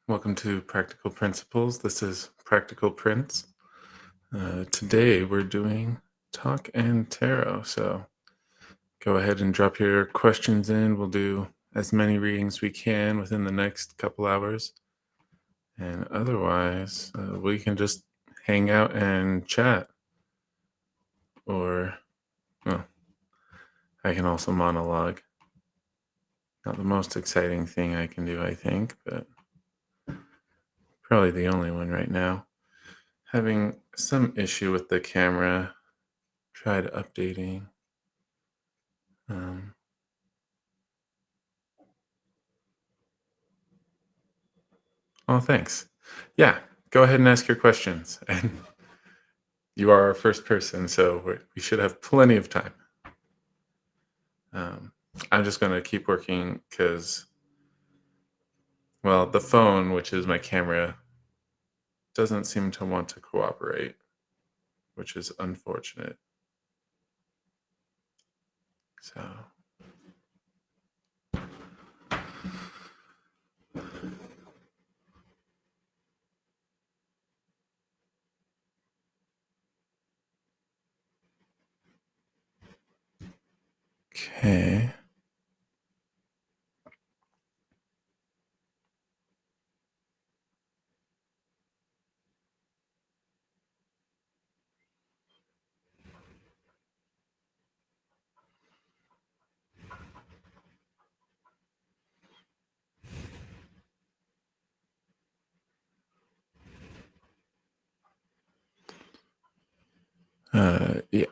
Welcome to Practical Principles. This is Practical Prince. Today we're doing talk and tarot. So go ahead and drop your questions in. We'll do as many readings we can within the next couple hours. And otherwise, we can just hang out and chat. Or, well, I can also monologue. Not the most exciting thing I can do, I think, but probably the only one right now. Having some issue with the camera. Tried updating. Um, oh, thanks. Yeah, go ahead and ask your questions. And you are our first person, so we should have plenty of time. Um, I'm just going to keep working because, well, the phone, which is my camera, doesn't seem to want to cooperate, which is unfortunate. So, okay. Yeah.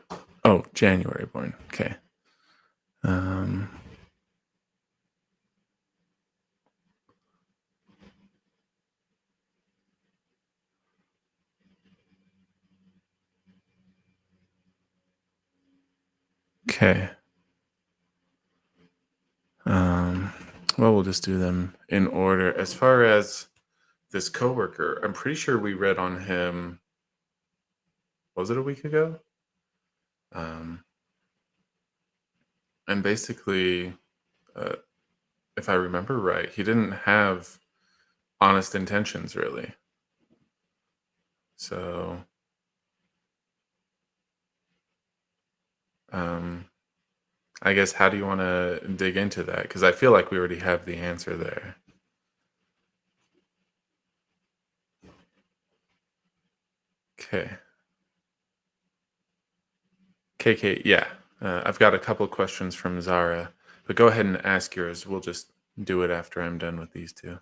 Oh, January born. Okay. Um, okay. Um, well, we'll just do them in order. As far as this coworker, I'm pretty sure we read on him. Was it a week ago? Um, and basically, uh, if I remember right, he didn't have honest intentions really. So, um, I guess how do you want to dig into that? Because I feel like we already have the answer there. Okay. KK, yeah. I've got a couple questions from Zara, but go ahead and ask yours. We'll just do it after I'm done with these two.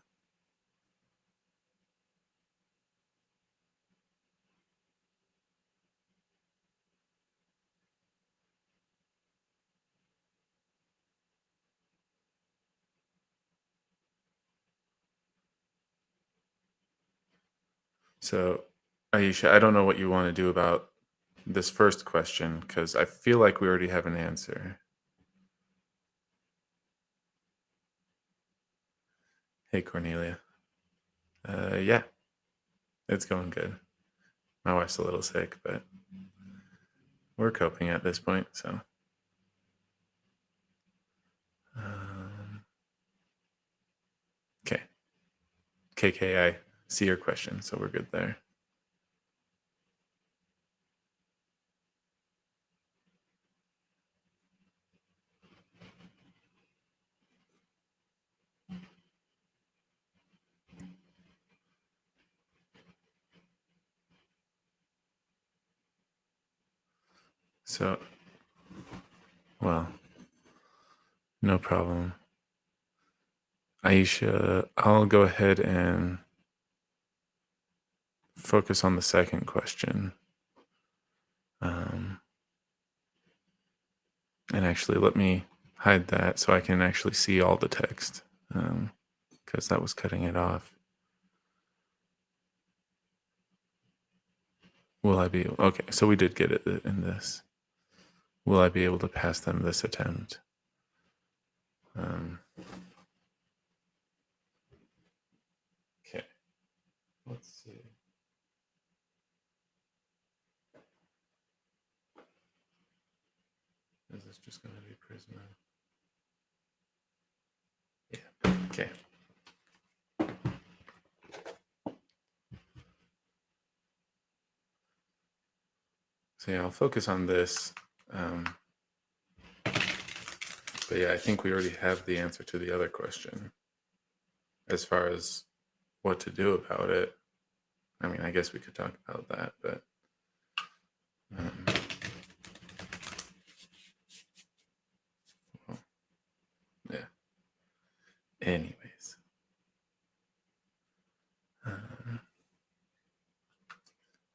So, Aisha, I don't know what you want to do about this first question because I feel like we already have an answer. Hey, Cornelia. Yeah, it's going good. My wife's a little sick, but we're coping at this point. So, um, okay. KK, I see your question, so we're good there. So, well, no problem. Aisha, I'll go ahead and focus on the second question. Um, and actually, let me hide that so I can actually see all the text because that was cutting it off. Will I be okay? So we did get it in this. Will I be able to pass them this attempt? Um, okay. Let's see. Is this just going to be Prisma? Yeah. Okay. So yeah, I'll focus on this. But yeah, I think we already have the answer to the other question as far as what to do about it. I mean, I guess we could talk about that, but um, well, yeah. Anyways,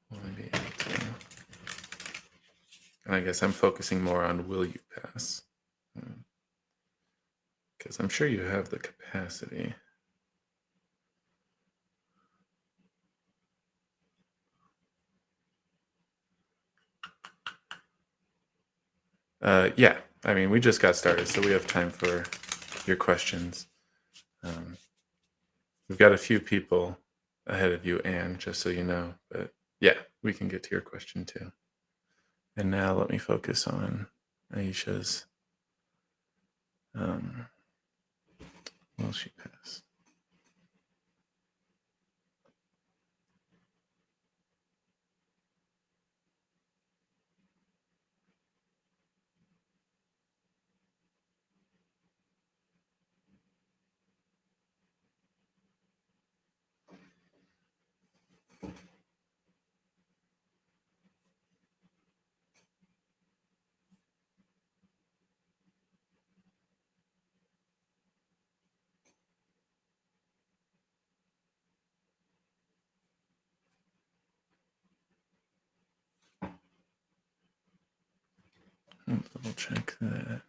will I be able to? And I guess I'm focusing more on will you pass? Because I'm sure you have the capacity. Yeah, I mean, we just got started, so we have time for your questions. We've got a few people ahead of you, Anne, just so you know. But yeah, we can get to your question too. And now let me focus on Aisha's. Will she pass? I'll double check that.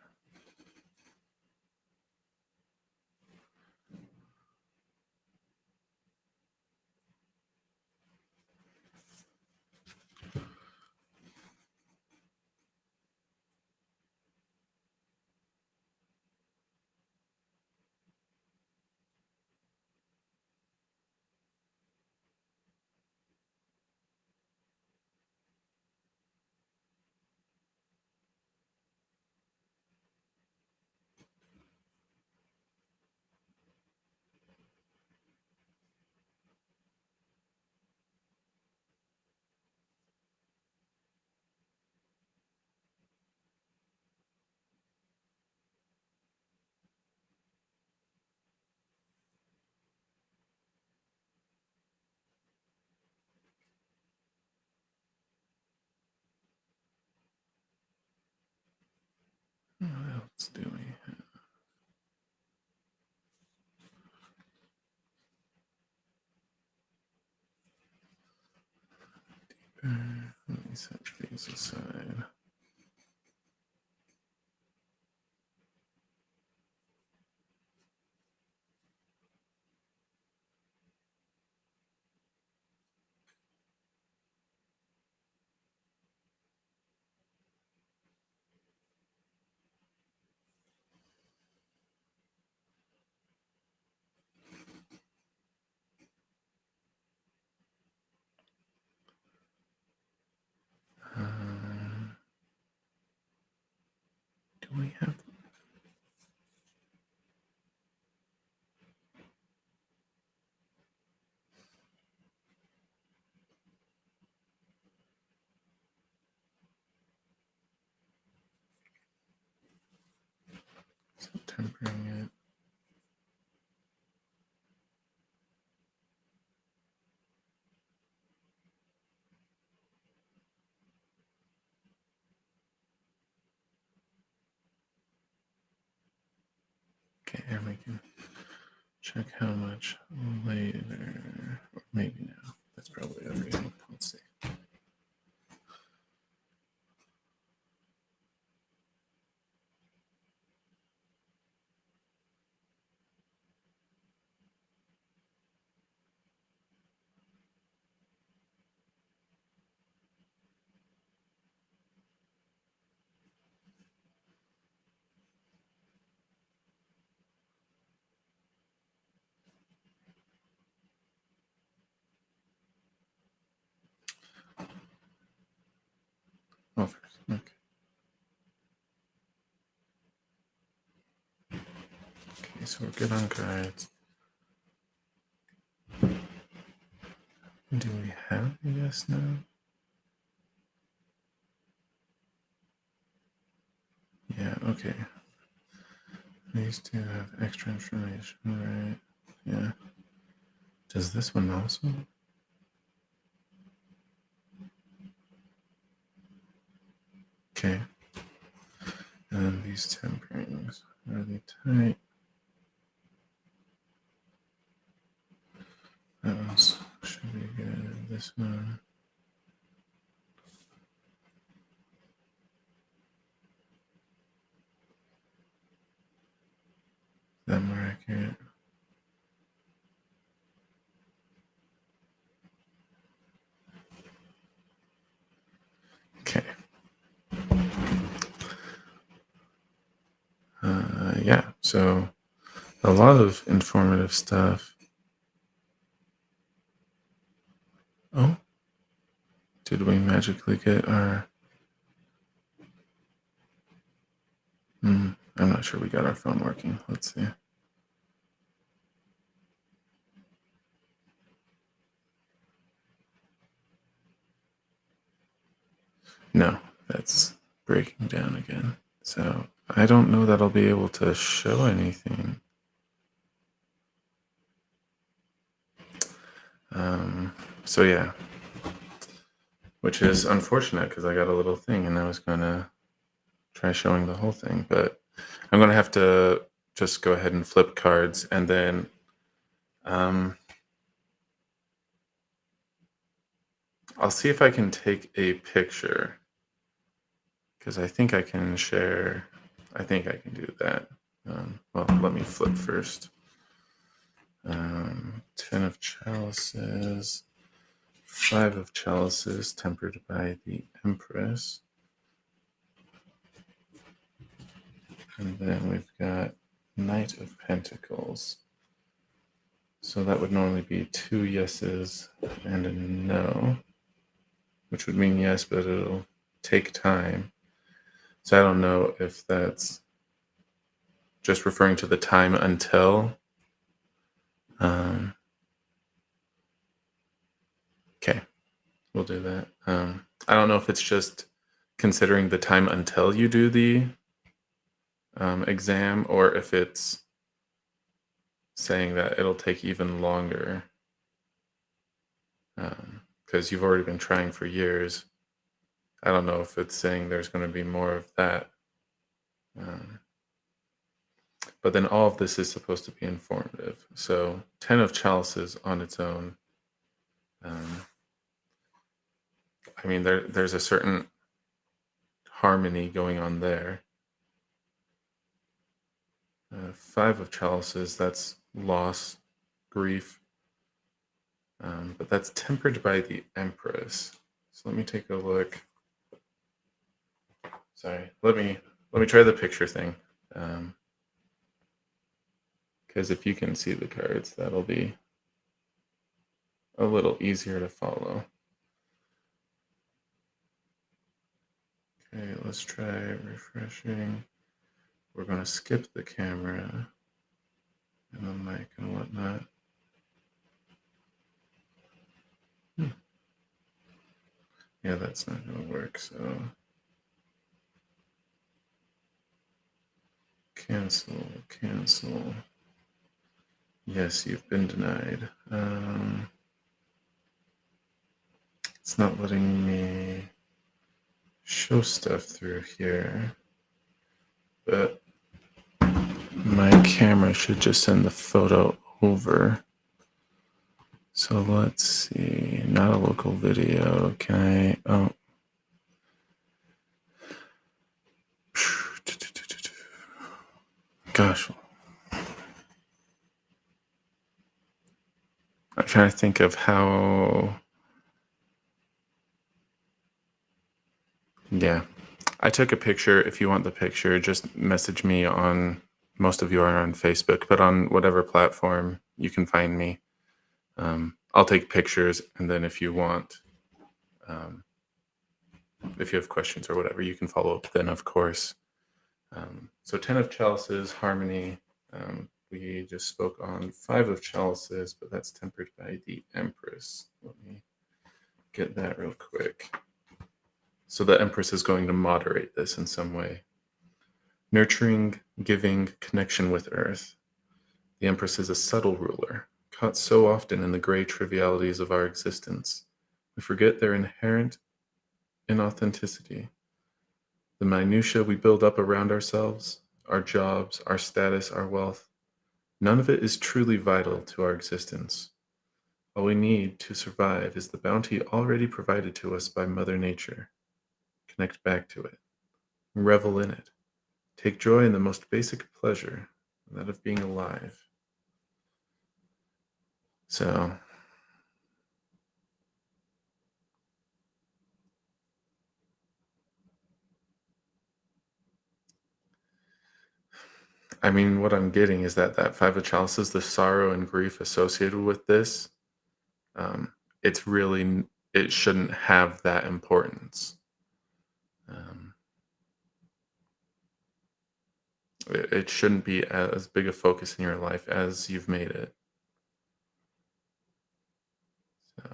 What else do we have? Let me set these aside. Do we have? Tempering it. Okay, and we can check how much later, or maybe now. That's probably everything. Let's see. Oh, first. Okay. Okay, so we're good on guides. Do we have a yes, no? Okay. These two have extra information, right? Yeah. Does this one also? Okay. And then these temperings, are they tight? That one's should be good. This one. Is that more accurate? Okay. Yeah, so a lot of informative stuff. Oh, did we magically get our... I'm not sure we got our phone working. Let's see. No, that's breaking down again. So I don't know that I'll be able to show anything. So yeah, which is unfortunate because I got a little thing and I was going to try showing the whole thing, but I'm going to have to just go ahead and flip cards and then I'll see if I can take a picture because I think I can share. I think I can do that. Well, let me flip first. 10 of chalices, 5 of chalices, tempered by the Empress. And then we've got Knight of Pentacles. So that would normally be 2 yeses and a no, which would mean yes, but it'll take time. So I don't know if that's just referring to the time until. Okay, we'll do that. I don't know if it's just considering the time until you do the exam or if it's saying that it'll take even longer because you've already been trying for years. I don't know if it's saying there's going to be more of that. But then all of this is supposed to be informative. So 10 of chalices on its own. I mean, there's a certain harmony going on there. 5 of chalices, that's loss, grief. But that's tempered by the Empress. So let me take a look. Sorry, let me try the picture thing. Because if you can see the cards, that'll be a little easier to follow. Okay, let's try refreshing. We're going to skip the camera and the mic and whatnot. Yeah, that's not going to work, so cancel. Yes, you've been denied. It's not letting me show stuff through here, but my camera should just send the photo over. So let's see, not a local video. Can I, oh. Gosh. I'm trying to think of how, yeah. I took a picture. If you want the picture, just message me on, most of you are on Facebook, but on whatever platform you can find me. I'll take pictures, and then if you want, if you have questions or whatever, you can follow up then, of course. So 10 of chalices, harmony. We just spoke on 5 of chalices, but that's tempered by the Empress. Let me get that real quick. So the Empress is going to moderate this in some way. Nurturing, giving, connection with earth. The Empress is a subtle ruler, caught so often in the gray trivialities of our existence. We forget their inherent inauthenticity. The minutiae we build up around ourselves, our jobs, our status, our wealth, none of it is truly vital to our existence. All we need to survive is the bounty already provided to us by Mother Nature. Connect back to it. Revel in it. Take joy in the most basic pleasure, that of being alive. So, I mean, what I'm getting is that Five of Chalices, the sorrow and grief associated with this, it's really, it shouldn't have that importance. Um, it shouldn't be as big a focus in your life as you've made it. So,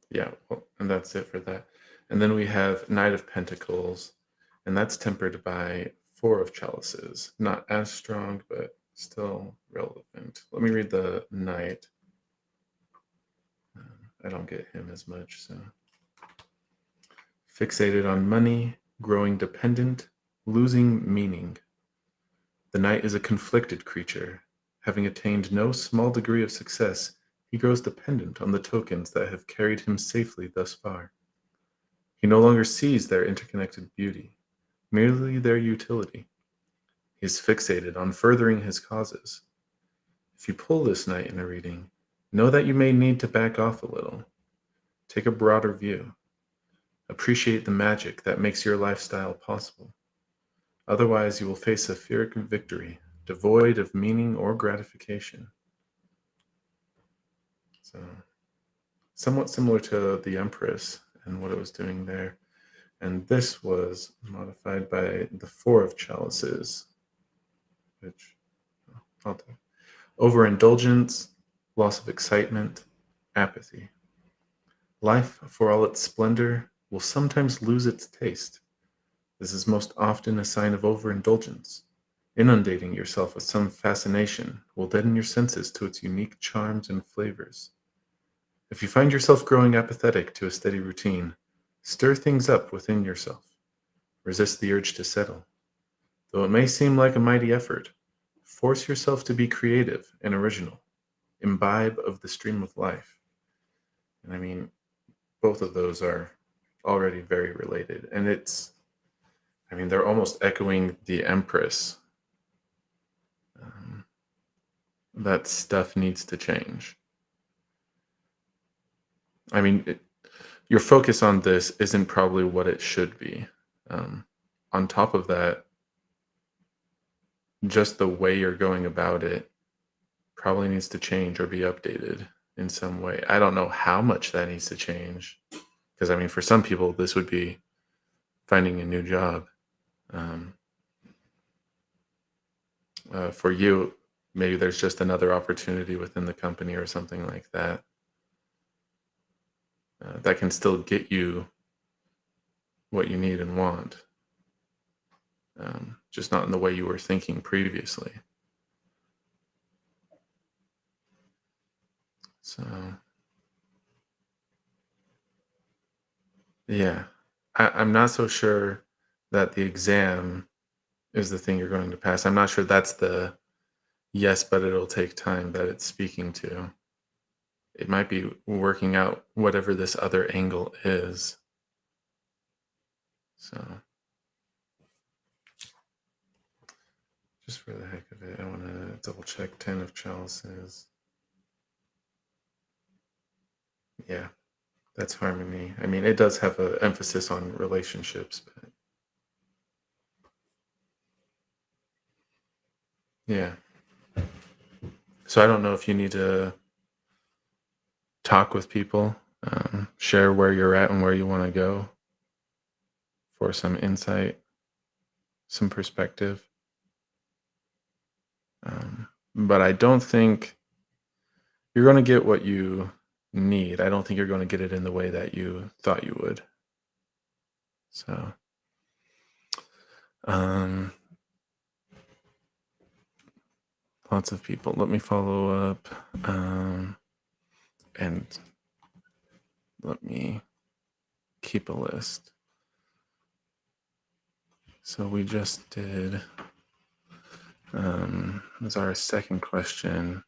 yeah, well, and that's it for that. And then we have Knight of Pentacles, and that's tempered by Four of Chalices. Not as strong, but still relevant. Let me read the Knight. I don't get him as much, so. Fixated on money, growing dependent, losing meaning. The Knight is a conflicted creature. Having attained no small degree of success, he grows dependent on the tokens that have carried him safely thus far. He no longer sees their interconnected beauty, merely their utility. He is fixated on furthering his causes. If you pull this Knight in a reading, know that you may need to back off a little. Take a broader view. Appreciate the magic that makes your lifestyle possible. Otherwise, you will face a Pyrrhic victory, devoid of meaning or gratification. So, somewhat similar to the Empress and what it was doing there. And this was modified by the Four of Chalices, which I'll do. Overindulgence, loss of excitement, apathy. Life, for all its splendor, will sometimes lose its taste. This is most often a sign of overindulgence. Inundating yourself with some fascination will deaden your senses to its unique charms and flavors. If you find yourself growing apathetic to a steady routine, stir things up within yourself. Resist the urge to settle. Though it may seem like a mighty effort, force yourself to be creative and original. Imbibe of the stream of life. And I mean, both of those are already very related. And they're almost echoing the Empress. That stuff needs to change. I mean, your focus on this isn't probably what it should be. On top of that, just the way you're going about it probably needs to change or be updated in some way. I don't know how much that needs to change. Because, I mean, for some people, this would be finding a new job. For you, maybe there's just another opportunity within the company or something like that that can still get you what you need and want, just not in the way you were thinking previously. So, yeah, I'm not so sure that the exam is the thing you're going to pass. I'm not sure that's the yes, but it'll take time that it's speaking to. It might be working out whatever this other angle is. So, just for the heck of it, I want to double check 10 of Chalices. Yeah, that's harmony. I mean, it does have an emphasis on relationships, but yeah. So I don't know if you need to talk with people, share where you're at and where you want to go for some insight, some perspective. But I don't think you're going to get what you need. I don't think you're going to get it in the way that you thought you would. So, Um, lots of people. Let me follow up. And let me keep a list. So we just did, was our second question.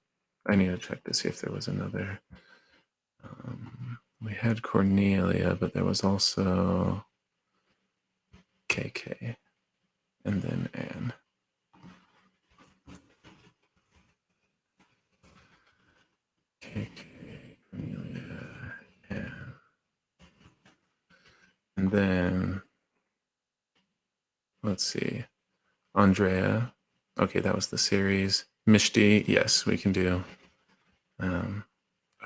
I need to check to see if there was another. We had Cornelia, but there was also KK and then Anne. KK, Cornelia, Anne. And then, let's see, Andrea. Okay, that was the series. Mishti, yes, we can do a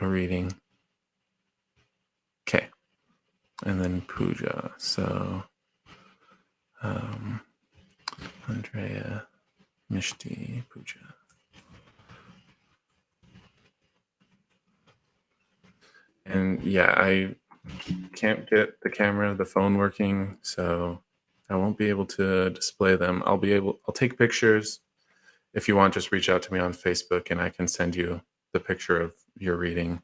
reading. Okay. And then Pooja. So, Andrea, Mishti, Pooja. And yeah, I can't get the camera, the phone working, so I won't be able to display them. I'll take pictures. If you want, just reach out to me on Facebook and I can send you the picture of your reading.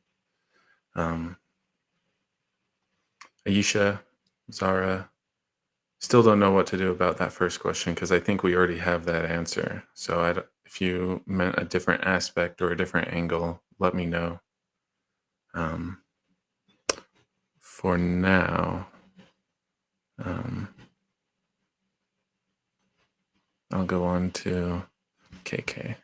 Aisha, Zara, still don't know what to do about that first question because I think we already have that answer. So if you meant a different aspect or a different angle, let me know. For now, I'll go on to KK.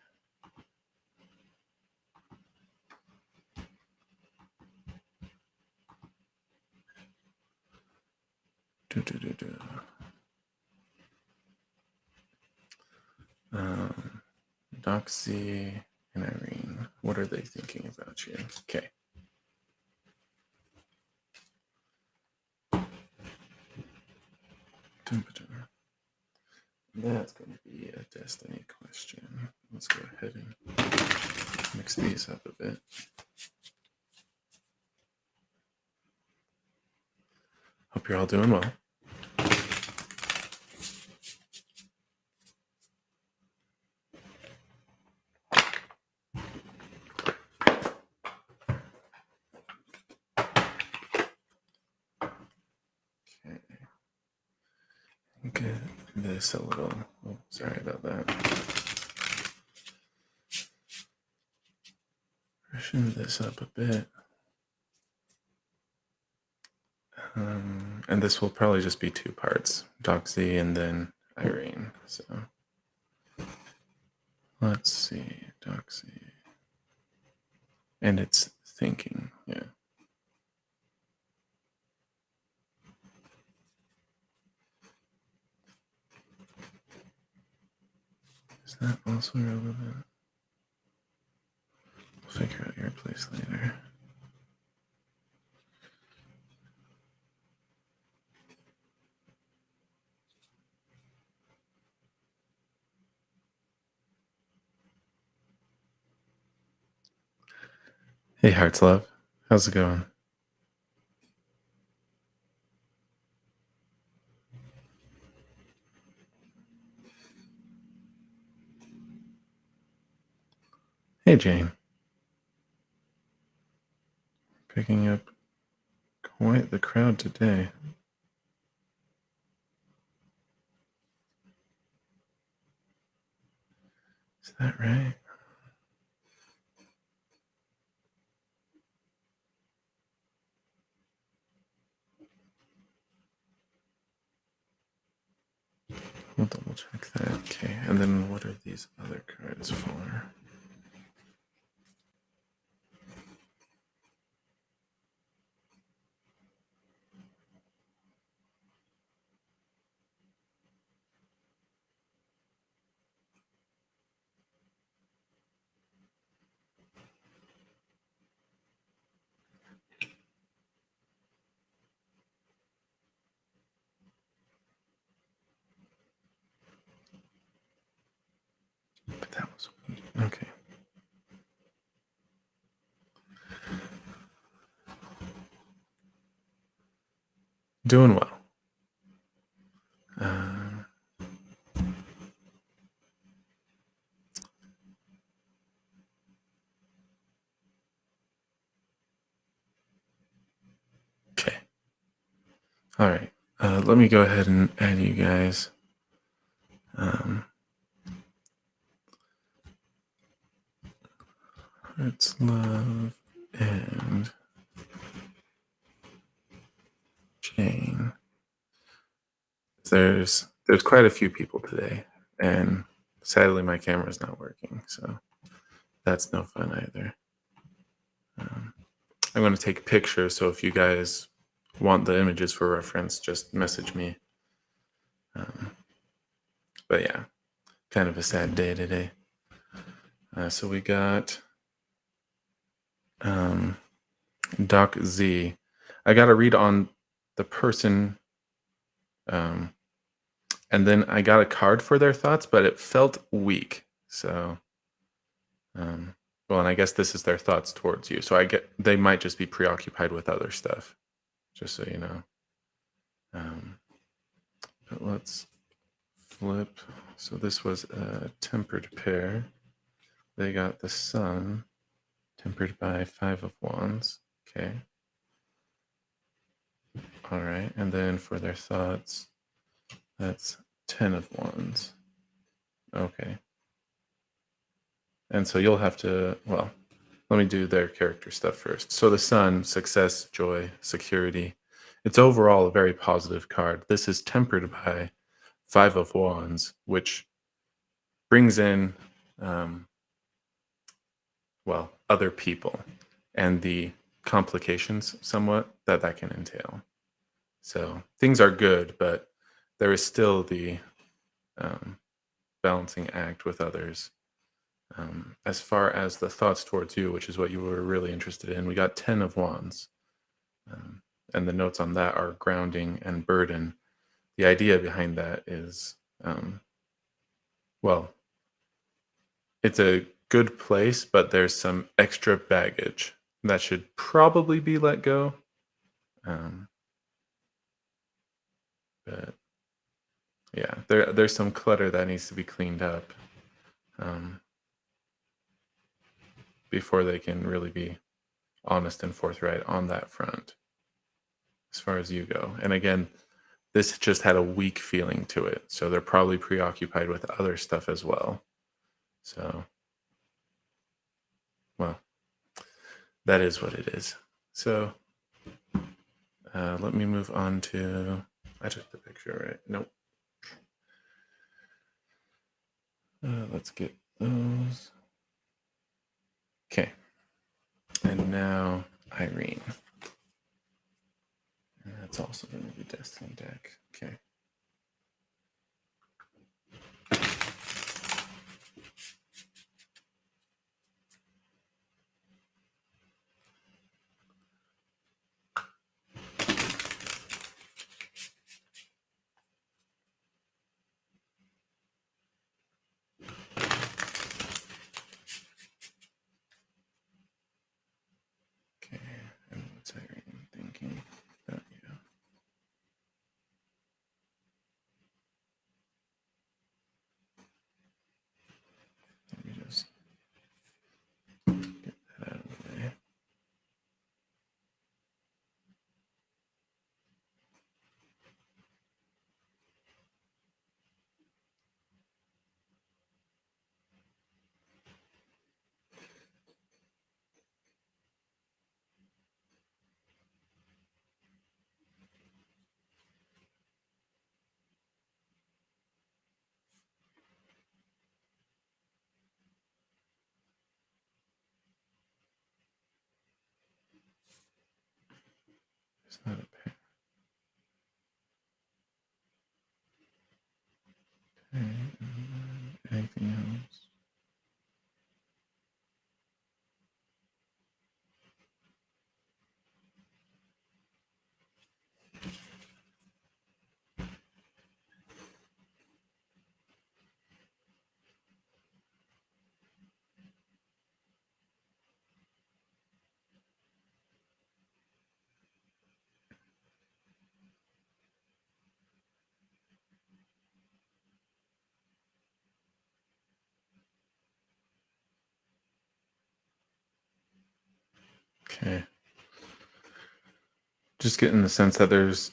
Doxy and Irene, what are they thinking about you? Okay. That's going to be a destiny question. Let's go ahead and mix these up a bit. Hope you're all doing well. Okay. Get this a little. Oh, sorry about that. Freshen this up a bit. And this will probably just be 2 parts, Doxy and then Irene. So let's see, Doxy. And it's thinking, yeah. Is that also relevant? We'll figure out your place later. Hey, Hearts Love. How's it going? Hey, Jane. Picking up quite the crowd today. Is that right? We'll double check that. Okay, and then what are these other cards for? But that was okay. Doing well. All right. Let me go ahead and add you guys. Um, it's Love and Jane. There's quite a few people today, and sadly my camera's not working, so that's no fun either. Um, I'm going to take pictures, so if you guys want the images for reference, just message me. Um, but yeah, kind of a sad day today. So we got Doc Z. I got to read on the person, um, and then I got a card for their thoughts, but it felt weak. So, um, well, and I guess this is their thoughts towards you. So I get they might just be preoccupied with other stuff, just so you know. Um, but let's flip. So this was a tempered pair. They got the Sun, tempered by Five of Wands. Okay. All right. And then for their thoughts, that's 10 of Wands. Okay. And so you'll have to, well, let me do their character stuff first. So the Sun, success, joy, security. It's overall a very positive card. This is tempered by Five of Wands, which brings in, um, well, other people and the complications somewhat that can entail. So things are good, but there is still the um, balancing act with others. As far as the thoughts towards you, which is what you were really interested in, we got 10 of Wands. Um, and the notes on that are grounding and burden. The idea behind that is, well, it's a good place, but there's some extra baggage that should probably be let go. Um, but yeah, there's some clutter that needs to be cleaned up um, before they can really be honest and forthright on that front as far as you go. And again, this just had a weak feeling to it. So they're probably preoccupied with other stuff as well. So, well, that is what it is. So let me move on to. I took the picture, right? Nope. Let's get those. Okay. And now Irene. And that's also going to be Destiny deck. Okay. Okay. And what's Irene thinking about you? Let me just get that out of the way. It's not a pair. Okay. Anything else? Okay. Just getting the sense that there's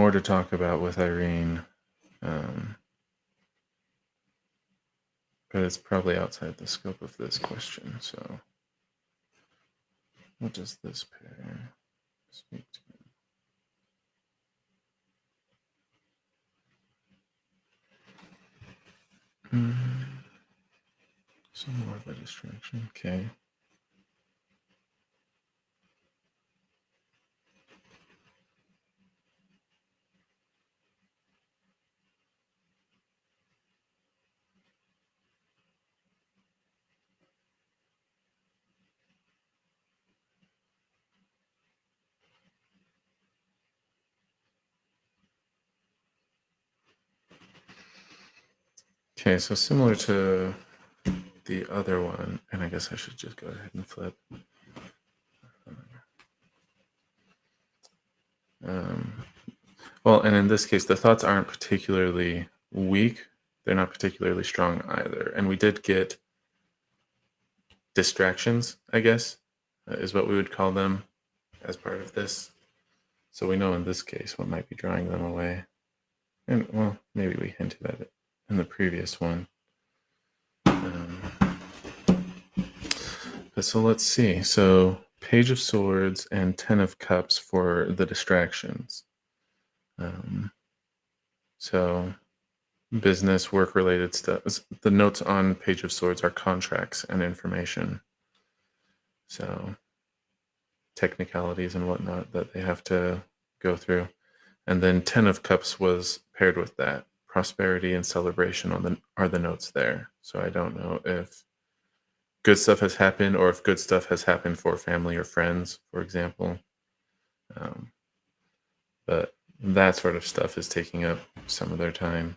more to talk about with Irene, but it's probably outside the scope of this question. So, what does this pair speak to? Some more of a distraction. Okay. Okay, so similar to the other one, and I guess I should just go ahead and flip. Well, and in this case, the thoughts aren't particularly weak. They're not particularly strong either. And we did get distractions, I guess, is what we would call them as part of this. So we know in this case what might be drawing them away. And, well, maybe we hinted at it in the previous one. But so let's see. So Page of Swords and Ten of Cups for the distractions. So business, work-related stuff. The notes on Page of Swords are contracts and information. So technicalities and whatnot that they have to go through. And then Ten of Cups was paired with that. Prosperity and celebration are the notes there. So I don't know if good stuff has happened or if good stuff has happened for family or friends, for example. But that sort of stuff is taking up some of their time.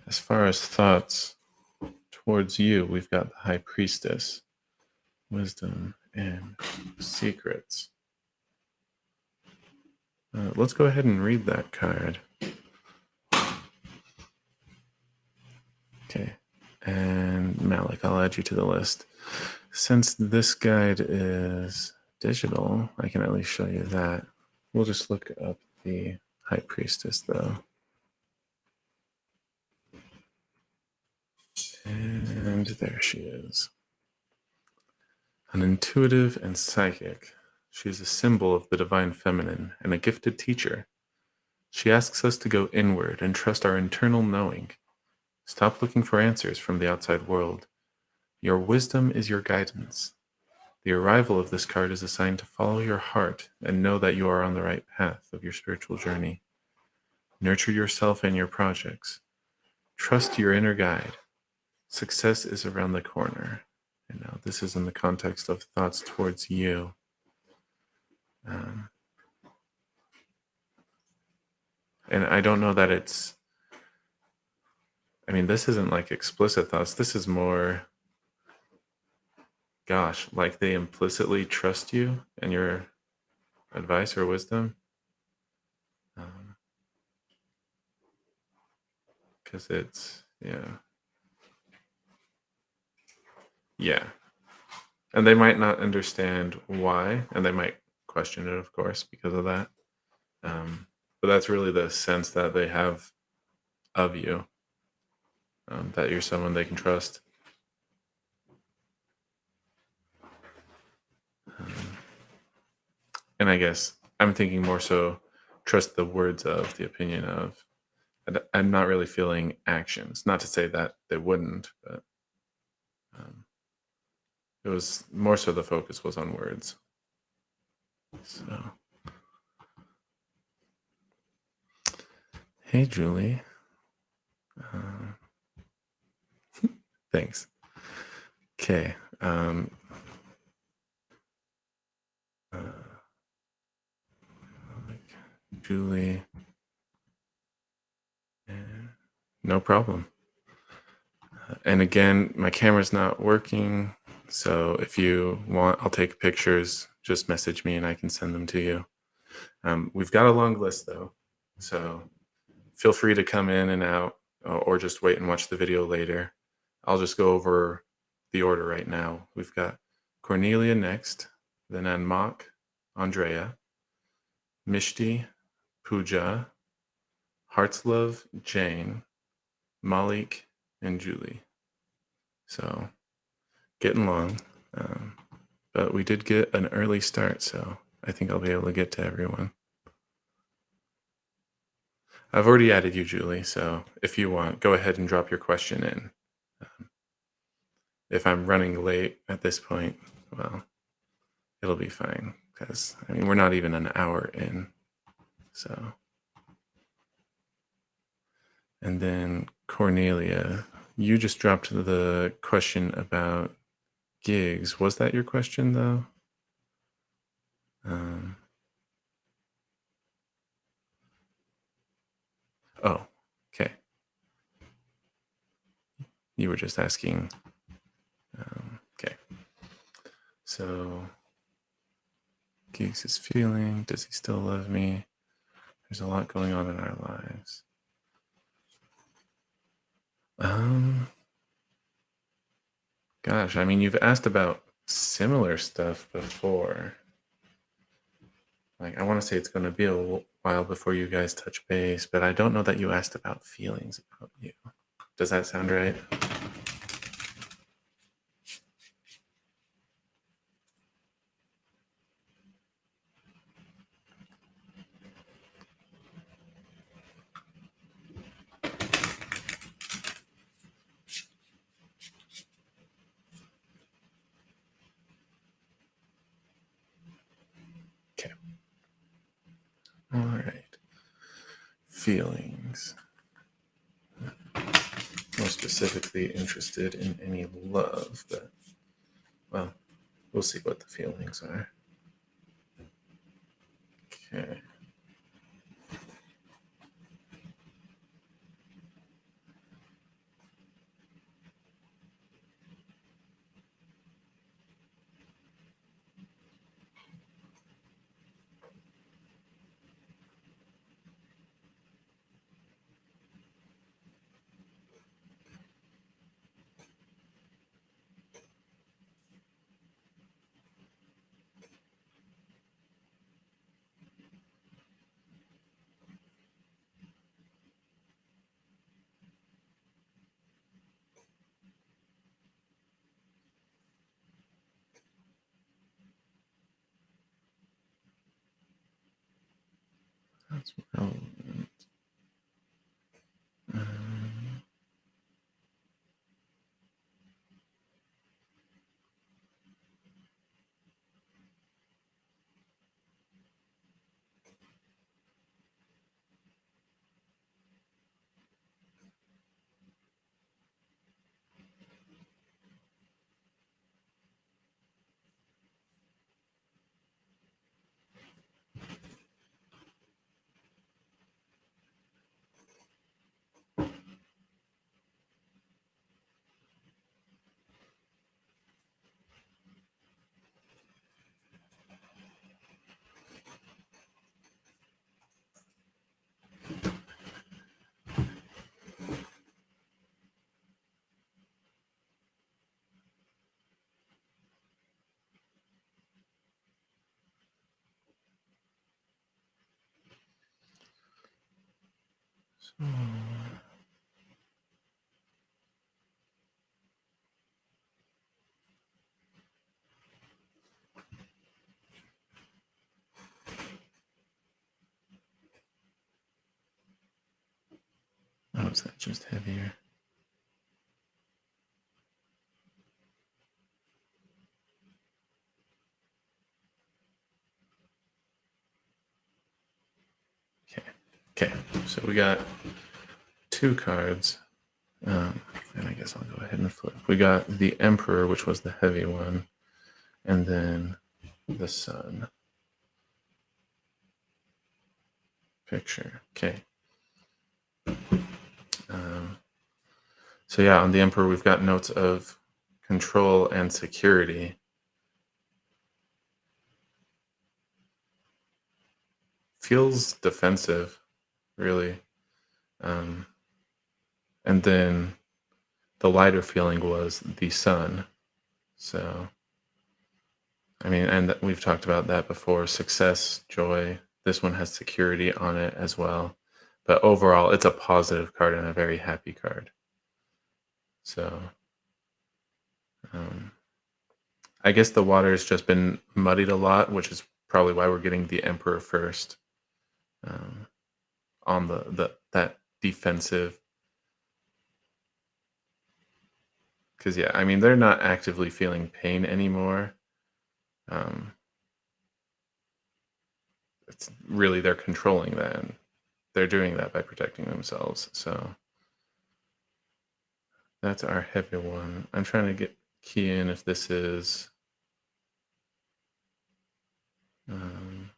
As far as thoughts towards you, we've got the High Priestess, wisdom and secrets. Let's go ahead and read that card. Okay, and Malik, I'll add you to the list. Since this guide is digital, I can at least show you that. We'll just look up the High Priestess, though. And there she is. An intuitive and psychic, she is a symbol of the divine feminine and a gifted teacher. She asks us to go inward and trust our internal knowing. Stop looking for answers from the outside world. Your wisdom is your guidance. The arrival of this card is a sign to follow your heart and know that you are on the right path of your spiritual journey. Nurture yourself and your projects. Trust your inner guide. Success is around the corner. And now this is in the context of thoughts towards you. And I don't know that it's, I mean, this isn't like explicit thoughts. This is more, gosh, like they implicitly trust you and your advice or wisdom. Because it's, yeah. And they might not understand why, and they might question it, of course, because of that. But that's really the sense that they have of you, that you're someone they can trust. And I guess I'm thinking more so trust the words of, the opinion of. I'm not really feeling actions. Not to say that they wouldn't, but it was more so the focus was on words. So, hey, Julie. Thanks. Okay. Julie. No problem. And again, my camera's not working. So if you want, I'll take pictures. Just message me and I can send them to you. We've got a long list though. So feel free to come in and out or just wait and watch the video later. I'll just go over the order right now. We've got Cornelia next, then Anmak, Andrea, Mishti, Pooja, Hearts Love, Jane, Malik, and Julie. So getting long. Um, but we did get an early start, so I think I'll be able to get to everyone. I've already added you, Julie, so if you want, go ahead and drop your question in. Um, if I'm running late at this point, well, it'll be fine because I mean we're not even an hour in. So, and then Cornelia, you just dropped the question about gigs. Was that your question though? Um, oh, okay. You were just asking. Okay. So, gigs is feeling. Does he still love me? There's a lot going on in our lives. Gosh, I mean, you've asked about similar stuff before. Like, I want to say it's going to be a while before you guys touch base, but I don't know that you asked about feelings about you. Does that sound right? Okay. All right. Feelings. More specifically interested in any love, but, well, we'll see what the feelings are. Okay. That's relevant. Um, so, oh, is that just heavier? Okay. Okay. So we got two cards. And I guess I'll go ahead and flip. We got the Emperor, which was the heavy one, and then the Sun picture. Okay. So yeah, on the Emperor, we've got notes of control and security. Feels defensive, really. And then the lighter feeling was the Sun. So, I mean, and we've talked about that before. Success, joy. This one has security on it as well. But overall, it's a positive card and a very happy card. So, um, I guess the water has just been muddied a lot, which is probably why we're getting the Emperor first, um, on the that defensive. Because yeah, I mean they're not actively feeling pain anymore. Um, it's really they're controlling that. And they're doing that by protecting themselves. So that's our heavy one. I'm trying to key in if this is. Um,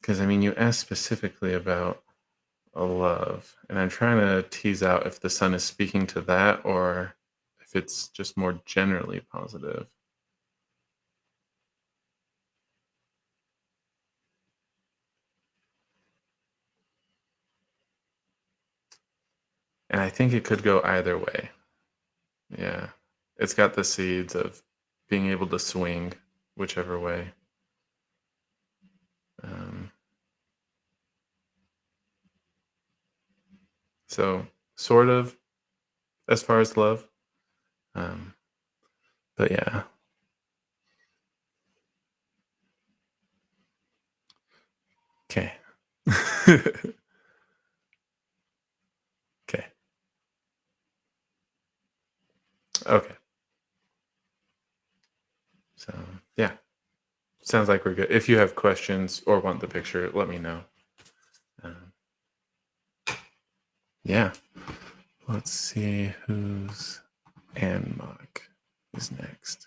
Because I mean, you asked specifically about a love, and I'm trying to tease out if the sun is speaking to that or if it's just more generally positive. And I think it could go either way. Yeah. It's got the seeds of being able to swing whichever way. Um, so, sort of as far as love. Um, but yeah. Okay. Okay. Okay. So, yeah. Sounds like we're good. If you have questions or want the picture, let me know. Um, yeah. Let's see who's Anmok is next.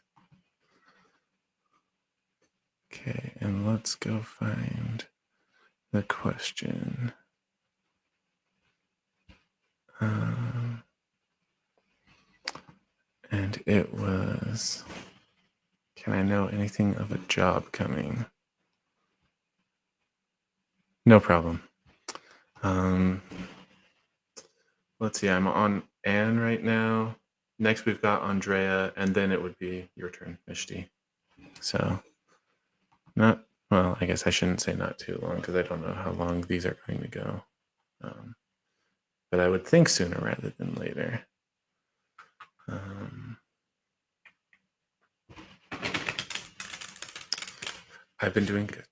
Okay, and let's go find the question. And it was, can I know anything of a job coming? No problem. Let's see, I'm on Anne right now. Next we've got Andrea, and then it would be your turn, Mishti. So, not, well, I guess I shouldn't say not too long because I don't know how long these are going to go. But I would think sooner rather than later. I've been doing good.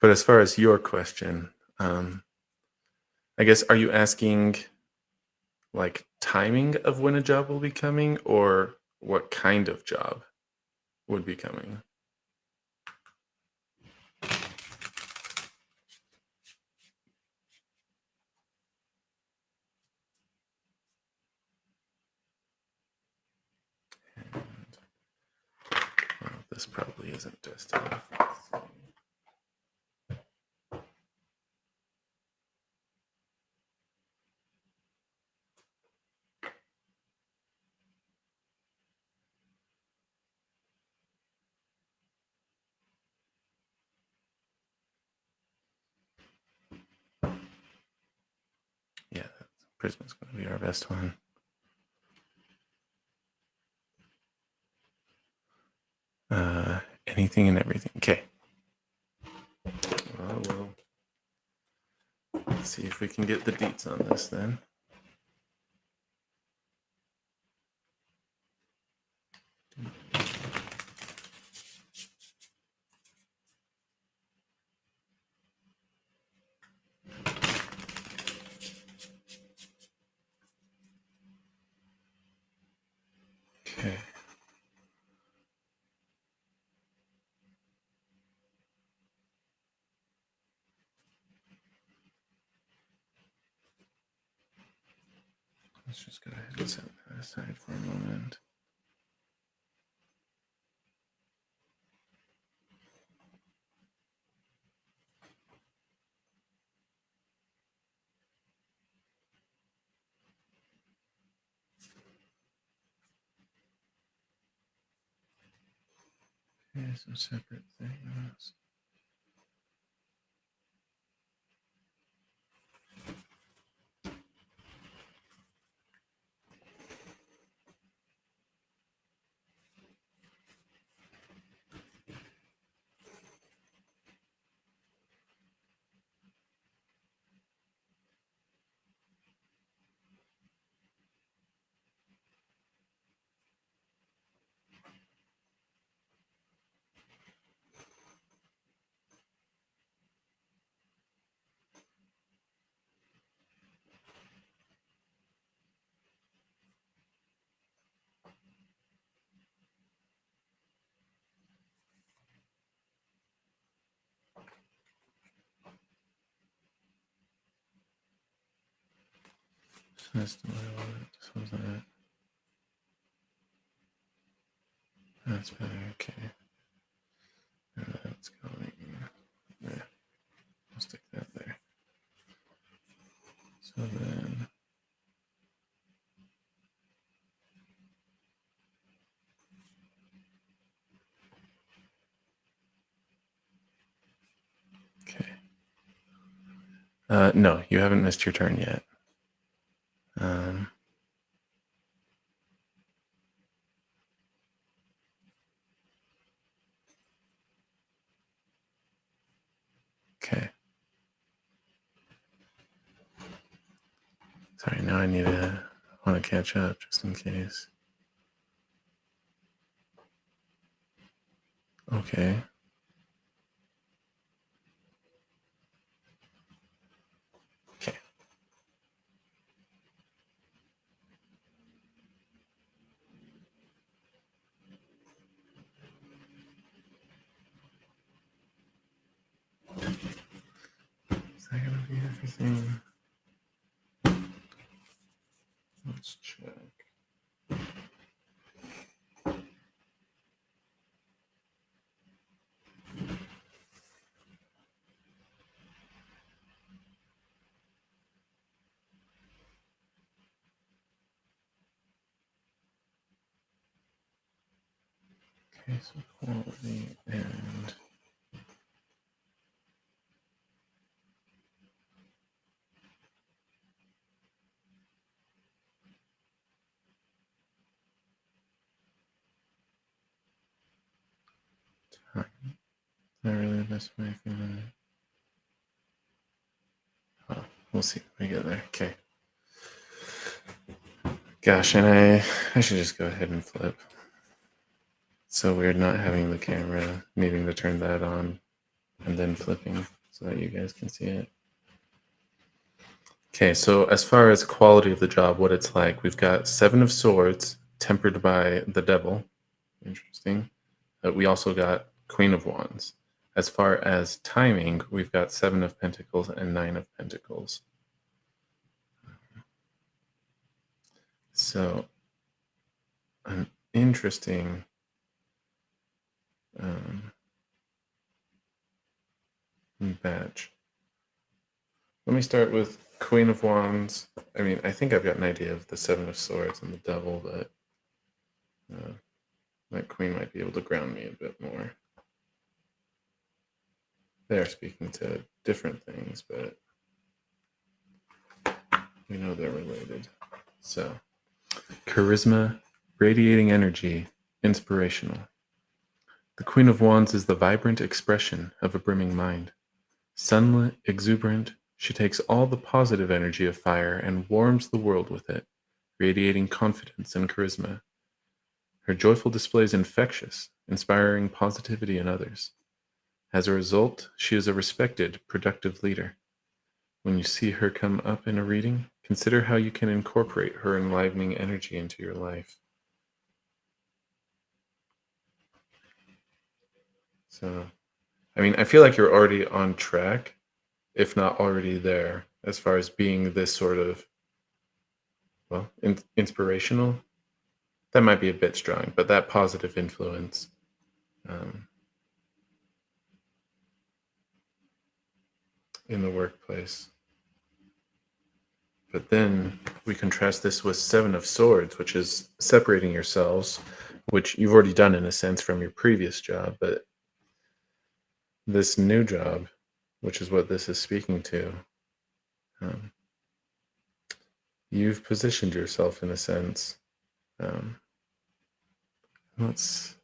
But as far as your question, I guess, are you asking like timing of when a job will be coming or what kind of job would be coming? Well, this probably isn't Destiny. Yeah, Prisma's going to be our best one. Anything and everything. Okay. Well, let's see if we can get the deets on this then. Okay. Let's just go ahead and set that aside for a moment. Okay, some separate things. This was that. That's better. Okay. And that's going there. I'll stick that there. So then. Okay. No, you haven't missed your turn yet. Okay. Sorry, now I want to catch up just in case. Okay. Okay. Is that gonna be everything? Let's check. Okay, so quality and time. Not really the best way for that. Oh, we'll see when we get there. Okay. Gosh, and I should just go ahead and flip. It's so weird not having the camera, needing to turn that on and then flipping so that you guys can see it. Okay, so as far as quality of the job, what it's like, we've got 7 of Swords tempered by the Devil. Interesting. We also got Queen of Wands. As far as timing, we've got 7 of Pentacles and 9 of Pentacles. So, an interesting batch. Let me start with Queen of Wands. I mean, I think I've got an idea of the 7 of Swords and the Devil, but that Queen might be able to ground me a bit more. They're speaking to different things, but we know they're related. So, charisma, radiating energy, inspirational. The Queen of Wands is the vibrant expression of a brimming mind. Sunlit, exuberant, she takes all the positive energy of fire and warms the world with it, radiating confidence and charisma. Her joyful display is infectious, inspiring positivity in others. As a result, she is a respected, productive leader. When you see her come up in a reading, consider how you can incorporate her enlivening energy into your life. So, I mean, I feel like you're already on track, if not already there, as far as being this sort of, well, inspirational. That might be a bit strong, but that positive influence. In the workplace. But then we contrast this with 7 of Swords, which is separating yourselves, which you've already done in a sense from your previous job, but this new job, which is what this is speaking to, you've positioned yourself in a sense. Let's.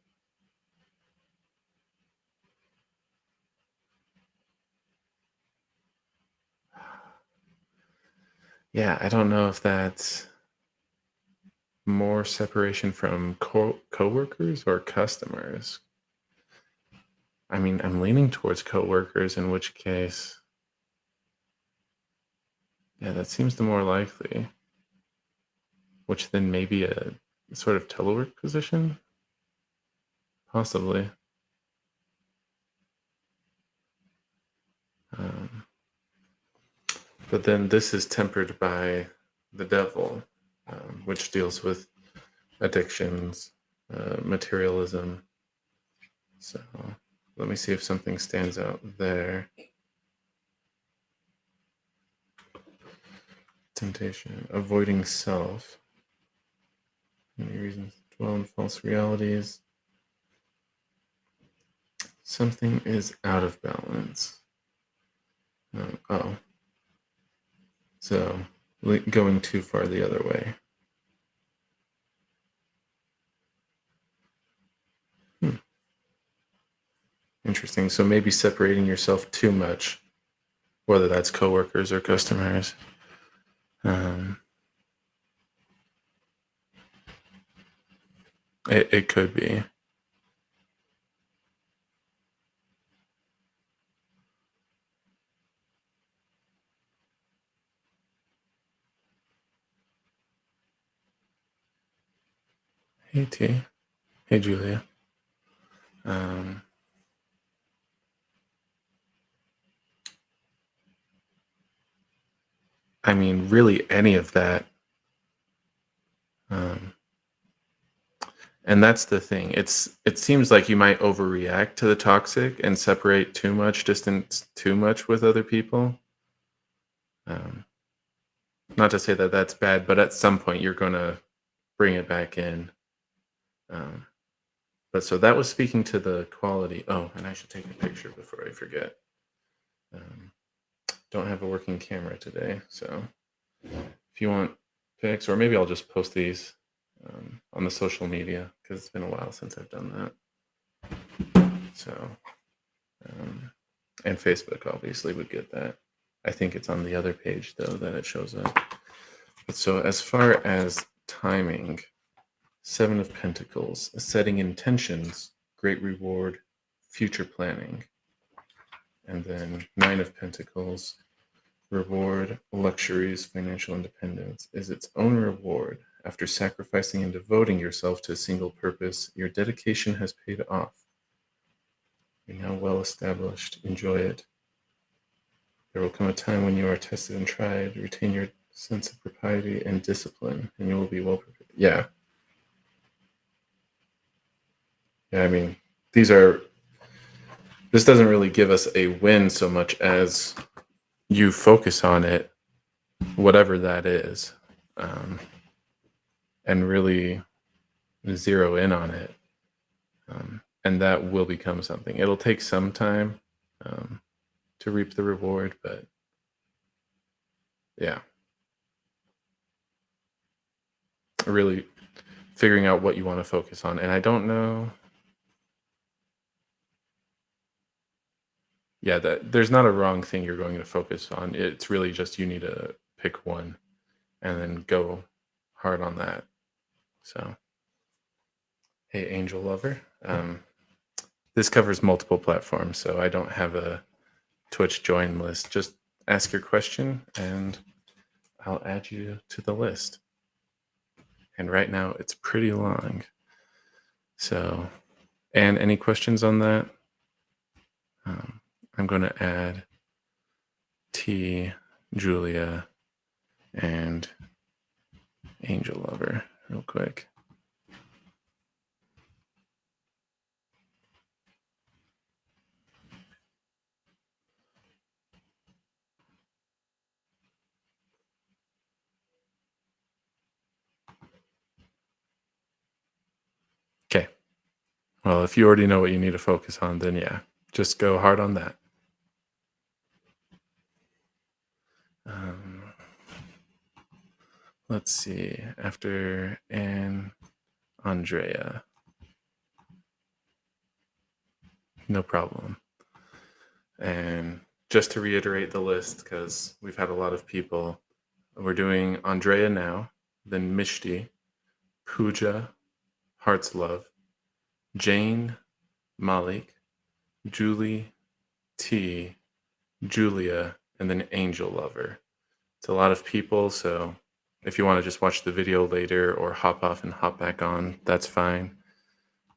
Yeah, I don't know if that's more separation from coworkers or customers. I mean, I'm leaning towards coworkers, in which case, yeah, that seems the more likely. Which then maybe a sort of telework position? Possibly. But then this is tempered by the devil, which deals with addictions, materialism. So let me see if something stands out there. Temptation, avoiding self. Many reasons to dwell in false realities. Something is out of balance. So going too far the other way. Interesting. So maybe separating yourself too much, whether that's coworkers or customers. It could be. Hey T. Hey Julia. I mean, really any of that. And that's the thing. It seems like you might overreact to the toxic and separate too much, distance too much with other people. Not to say that that's bad, but at some point you're going to bring it back in. But so that was speaking to the quality. Oh, and I should take a picture before I forget. Don't have a working camera today, so if you want pics, or maybe I'll just post these on the social media because it's been a while since I've done that. So, and Facebook obviously would get that. I think it's on the other page though that it shows up. But so as far as timing, 7 of Pentacles, setting intentions, great reward, future planning. And then 9 of Pentacles, reward, luxuries, financial independence is its own reward. After sacrificing and devoting yourself to a single purpose, your dedication has paid off. You're now well established. Enjoy it. There will come a time when you are tested and tried. Retain your sense of propriety and discipline, and you will be well prepared. Yeah. Yeah, I mean, this doesn't really give us a win so much as you focus on it, whatever that is, and really zero in on it. And that will become something. It'll take some time to reap the reward, but yeah. Really figuring out what you want to focus on. And I don't know. Yeah, that there's not a wrong thing you're going to focus on. It's really just you need to pick one and then go hard on that. So, hey, Angel Lover. This covers multiple platforms, so I don't have a Twitch join list. Just ask your question and I'll add you to the list. And right now it's pretty long. So, and any questions on that? I'm going to add T, Julia, and Angel Lover real quick. Okay. Well, if you already know what you need to focus on, then yeah, just go hard on that. Let's see. After Anne, Andrea. No problem. And just to reiterate the list, because we've had a lot of people, we're doing Andrea now, then Mishti, Pooja, Heart's Love, Jane, Malik, Julie, T, Julia, and then Angel Lover. It's a lot of people, so if you want to just watch the video later or hop off and hop back on, that's fine.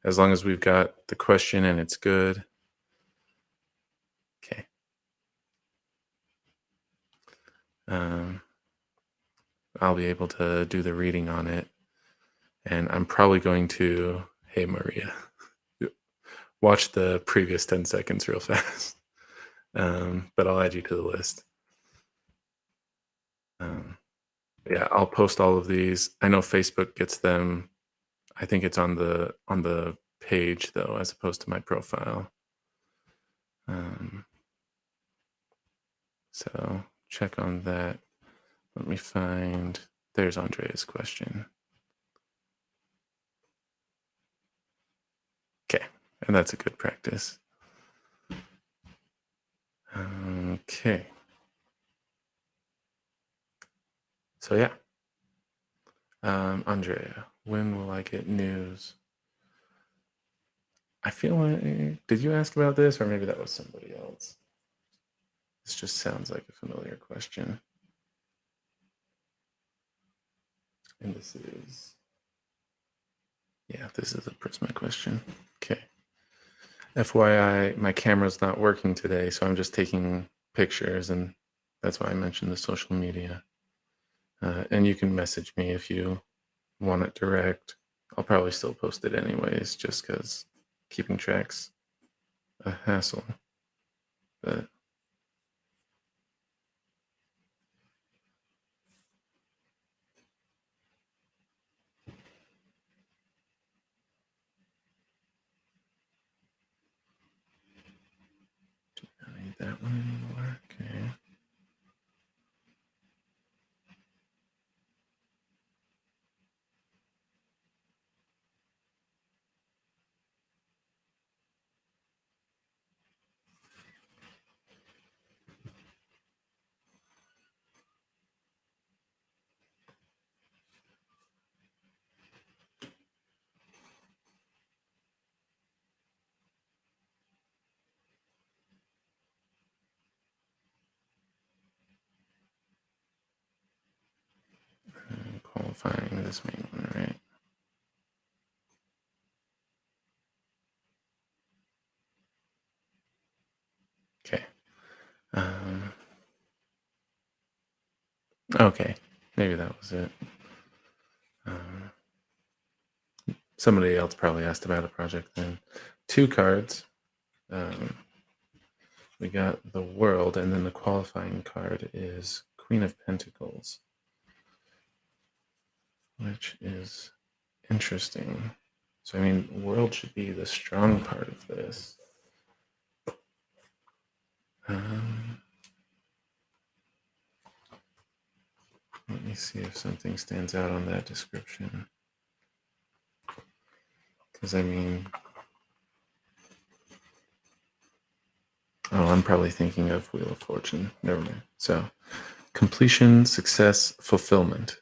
As long as we've got the question and it's good. Okay. I'll be able to do the reading on it. And I'm probably going to, hey, Maria, watch the previous 10 seconds real fast. But I'll add you to the list. Um, yeah, I'll post all of these. I know Facebook gets them. I think it's on the page though, as opposed to my profile. Um, so check on that. Let me find. There's Andrea's question. Okay, and that's a good practice. Okay. So yeah, Andrea, when will I get news? I feel like, did you ask about this, or maybe that was somebody else? This just sounds like a familiar question. And this is, yeah, this is a Prisma question. Okay. FYI, my camera's not working today, so I'm just taking pictures, and that's why I mentioned the social media. And you can message me if you want it direct. I'll probably still post it anyways, just because keeping track's a hassle. But do I need that one anymore? Okay. I'm qualifying this main one, right? Okay. Okay. Maybe that was it. Somebody else probably asked about a project then. 2 cards. We got the World, and then the qualifying card is Queen of Pentacles, which is interesting. So, I mean, World should be the strong part of this. Let me see if something stands out on that description. Because, I mean, oh, I'm probably thinking of Wheel of Fortune. Never mind. So, completion, success, fulfillment.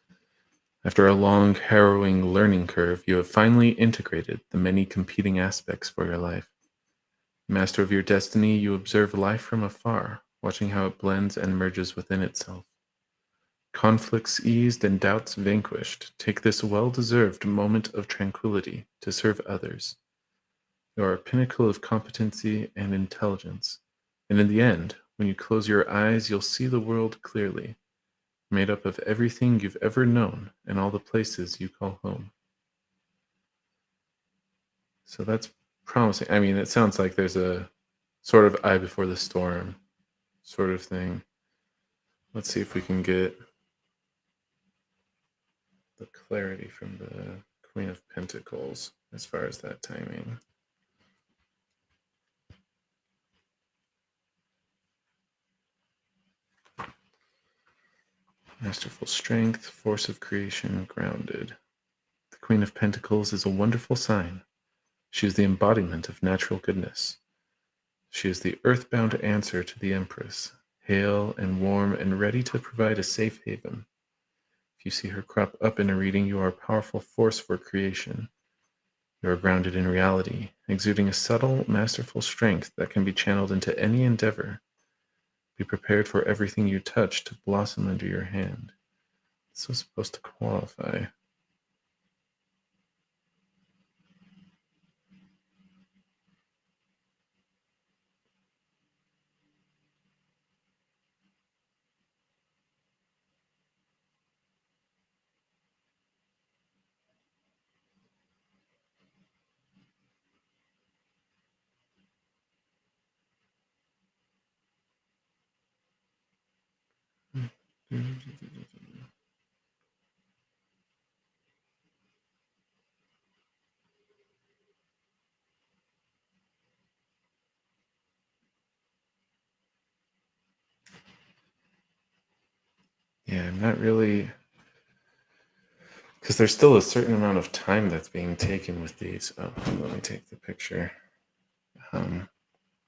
After a long, harrowing learning curve, you have finally integrated the many competing aspects for your life. Master of your destiny, you observe life from afar, watching how it blends and merges within itself. Conflicts eased and doubts vanquished, take this well-deserved moment of tranquility to serve others. You are a pinnacle of competency and intelligence, and in the end, when you close your eyes, you'll see the world clearly, made up of everything you've ever known and all the places you call home. So that's promising. I mean, it sounds like there's a sort of eye before the storm sort of thing. Let's see if we can get the clarity from the Queen of Pentacles as far as that timing. Masterful strength, force of creation, grounded. The Queen of Pentacles is a wonderful sign. She is the embodiment of natural goodness. She is the earthbound answer to the Empress, hale and warm and ready to provide a safe haven. If you see her crop up in a reading, you are a powerful force for creation. You are grounded in reality, exuding a subtle, masterful strength that can be channeled into any endeavor. Be prepared for everything you touch to blossom under your hand. This was supposed to qualify. Yeah, I'm not really, because there's still a certain amount of time that's being taken with these. Oh, let me take the picture. Um,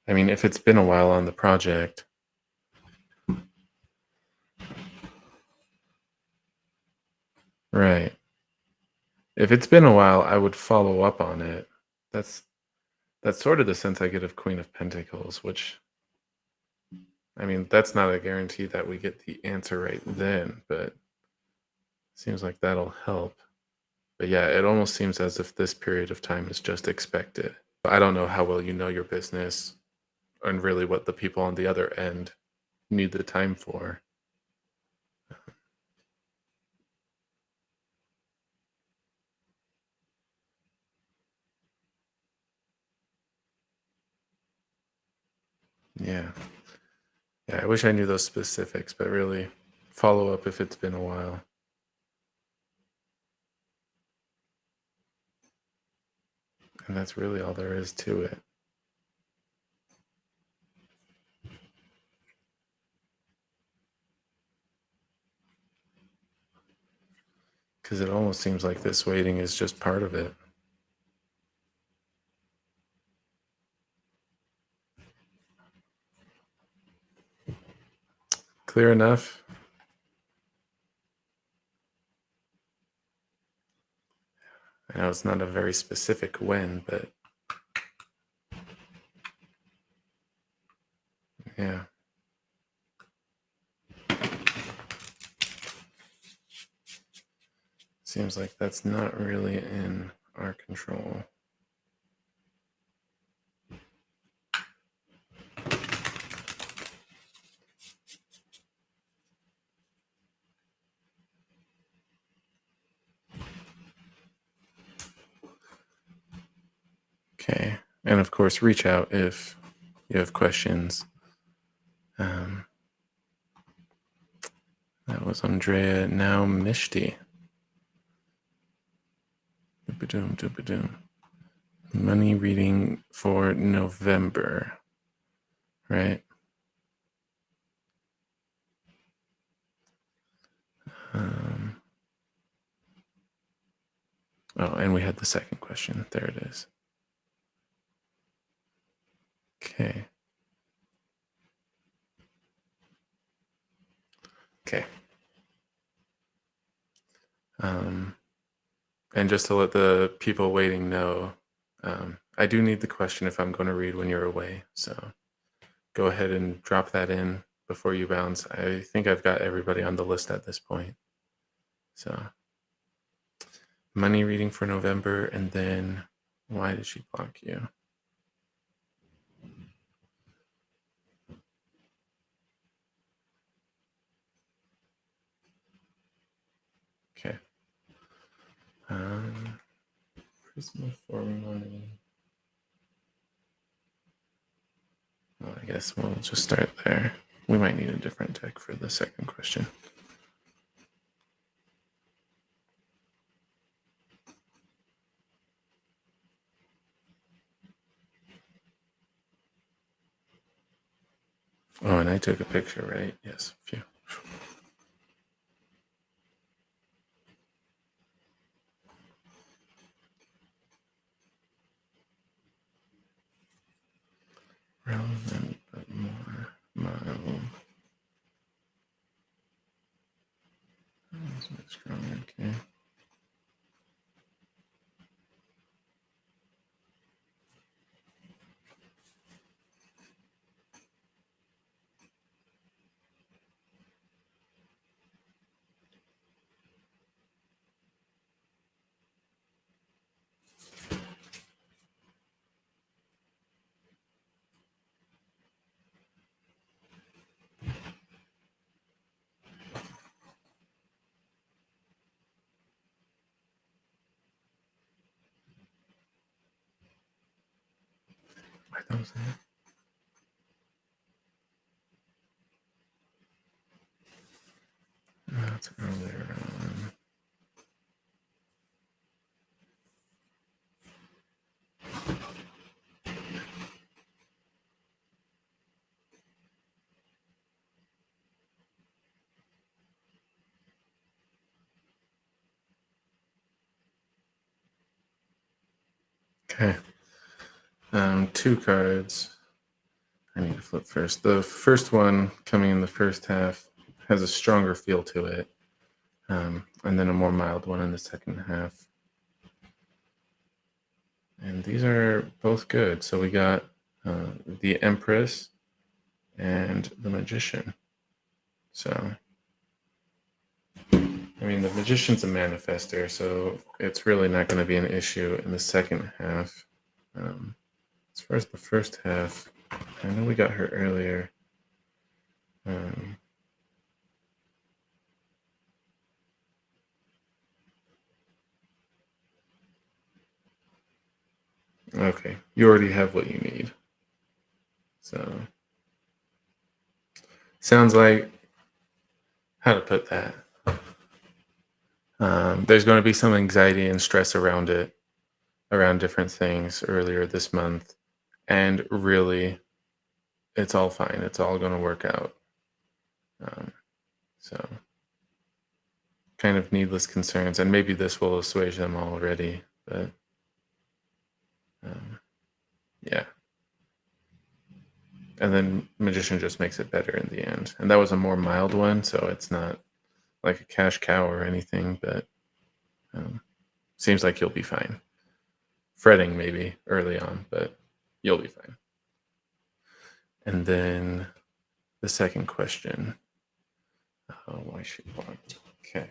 I mean, if it's been a while on the project, right? If it's been a while, I would follow up on it. That's that's sort of the sense I get of Queen of Pentacles, which, I mean, that's not a guarantee that we get the answer right then, but seems like that'll help. But yeah, it almost seems as if this period of time is just expected. I don't know how well you know your business and really what the people on the other end need the time for. Yeah. Yeah, I wish I knew those specifics, but really follow up if it's been a while. And that's really all there is to it. Because it almost seems like this waiting is just part of it. Clear enough? I know it's not a very specific when, but yeah. Seems like that's not really in our control. Okay. And of course, reach out if you have questions. That was Andrea, now Mishti. Doopadoom, doopadoom. Money reading for November, right? Oh, and we had the second question. There it is. Okay. Okay. And just to let the people waiting know, I do need the question if I'm going to read when you're away. So go ahead and drop that in before you bounce. I think I've got everybody on the list at this point. So money reading for November, and then why did she block you? Okay. Prisma for money. Well, I guess we'll just start there. We might need a different deck for the second question. Oh, and I took a picture, right? Yes. Phew. Relevant, but more mild. That's much stronger. Okay. Why those there? earlier on. Okay. Two cards. I need to flip first. The first one coming in the first half has a stronger feel to it, and then a more mild one in the second half. And these are both good. So we got the Empress and the Magician. So, I mean, the Magician's a manifester, so it's really not going to be an issue in the second half. As far as the first half, I know we got her earlier. Okay, you already have what you need. So, sounds like, how to put that? There's going to be some anxiety and stress around it, around different things earlier this month. And really, it's all fine. It's all going to work out. So, kind of needless concerns. And maybe this will assuage them already. But yeah. And then Magician just makes it better in the end. And that was a more mild one. So it's not like a cash cow or anything. But seems like you'll be fine. Fretting maybe early on, but you'll be fine. And then the second question. Why she blocked? Okay.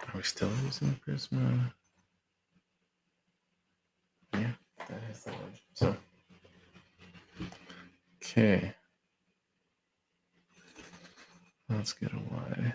Are we still using Prisma? Yeah, that is the one. So, okay. Let's get a Y.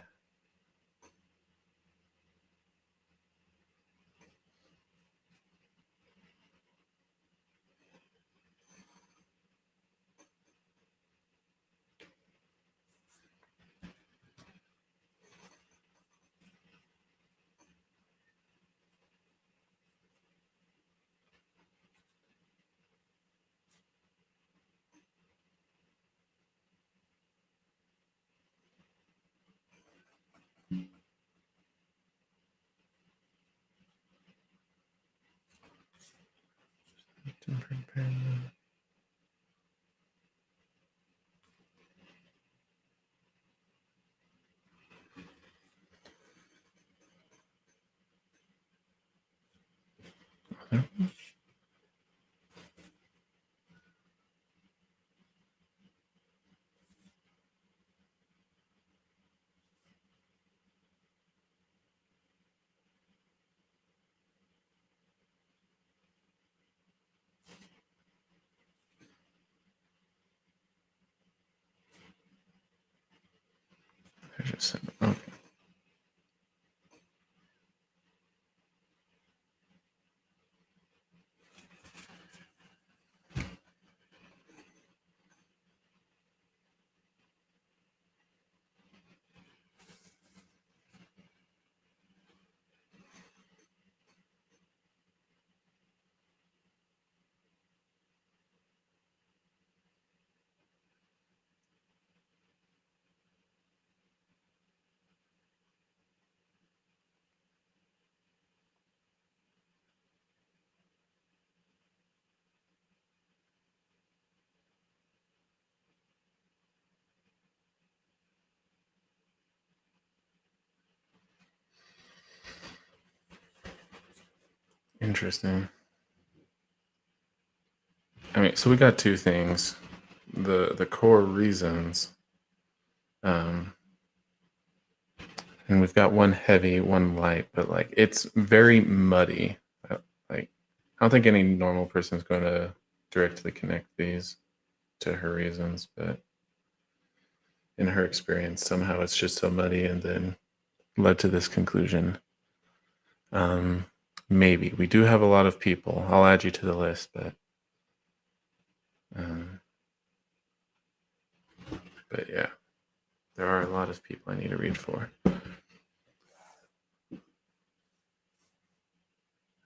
There's just okay. Interesting. I mean, so we got two things. the core reasons. And we've got one heavy, one light, but like it's very muddy. Like I don't think any normal person is going to directly connect these to her reasons, but in her experience, somehow it's just so muddy and then led to this conclusion. Maybe we do have a lot of people. I'll add you to the list, but yeah, there are a lot of people I need to read for.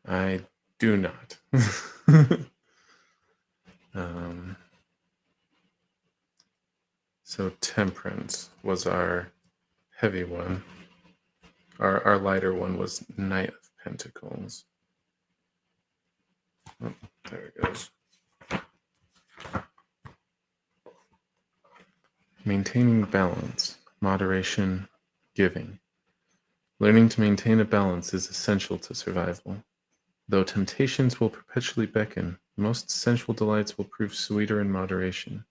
I do not. So temperance was our heavy one. Our lighter one was Knight of Pentacles. Oh, there it goes. Maintaining balance, moderation, giving. Learning to maintain a balance is essential to survival. Though temptations will perpetually beckon, most sensual delights will prove sweeter in moderation.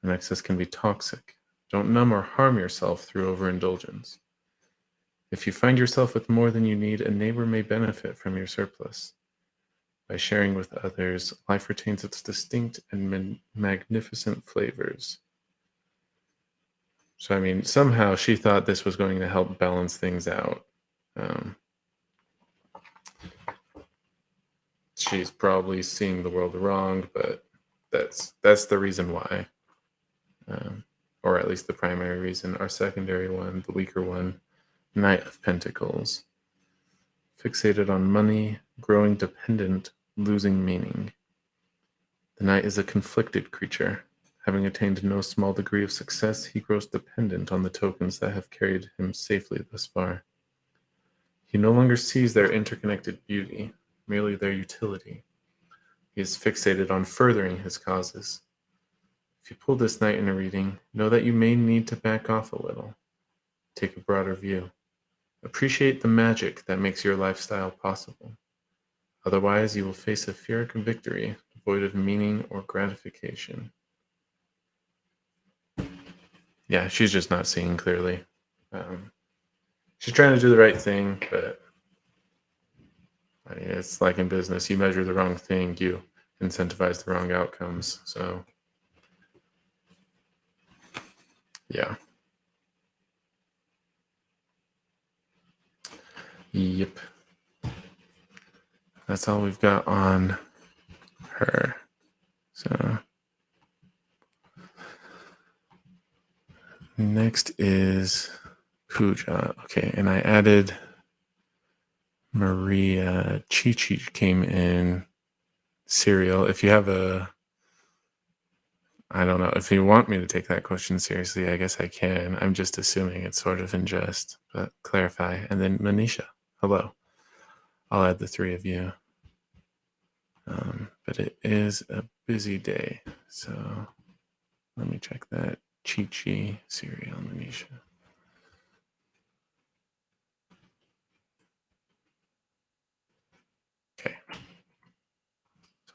And excess can be toxic. Don't numb or harm yourself through overindulgence. If you find yourself with more than you need, a neighbor may benefit from your surplus. By sharing with others, life retains its distinct and magnificent flavors. So, I mean, somehow she thought this was going to help balance things out. She's probably seeing the world wrong, but that's the reason why. Or at least the primary reason. Our secondary one, the weaker one, Knight of Pentacles. Fixated on money, growing dependent, losing meaning. The Knight is a conflicted creature. Having attained no small degree of success, he grows dependent on the tokens that have carried him safely thus far. He no longer sees their interconnected beauty, merely their utility. He is fixated on furthering his causes. If you pull this Knight in a reading, know that you may need to back off a little. Take a broader view. Appreciate the magic that makes your lifestyle possible. Otherwise, you will face a Pyrrhic victory, devoid of meaning or gratification. Yeah, she's just not seeing clearly. She's trying to do the right thing, but I mean, it's like in business. You measure the wrong thing, you incentivize the wrong outcomes. So, yeah. Yep. That's all we've got on her. So, next is Pooja. Okay, and I added Maria. Chi came in serial. If you have I don't know, if you want me to take that question seriously, I guess I can. I'm just assuming it's sort of in jest, but clarify. And then Manisha, hello. I'll add the three of you. But it is a busy day, so let me check that. Chi, serial, Manisha. Okay.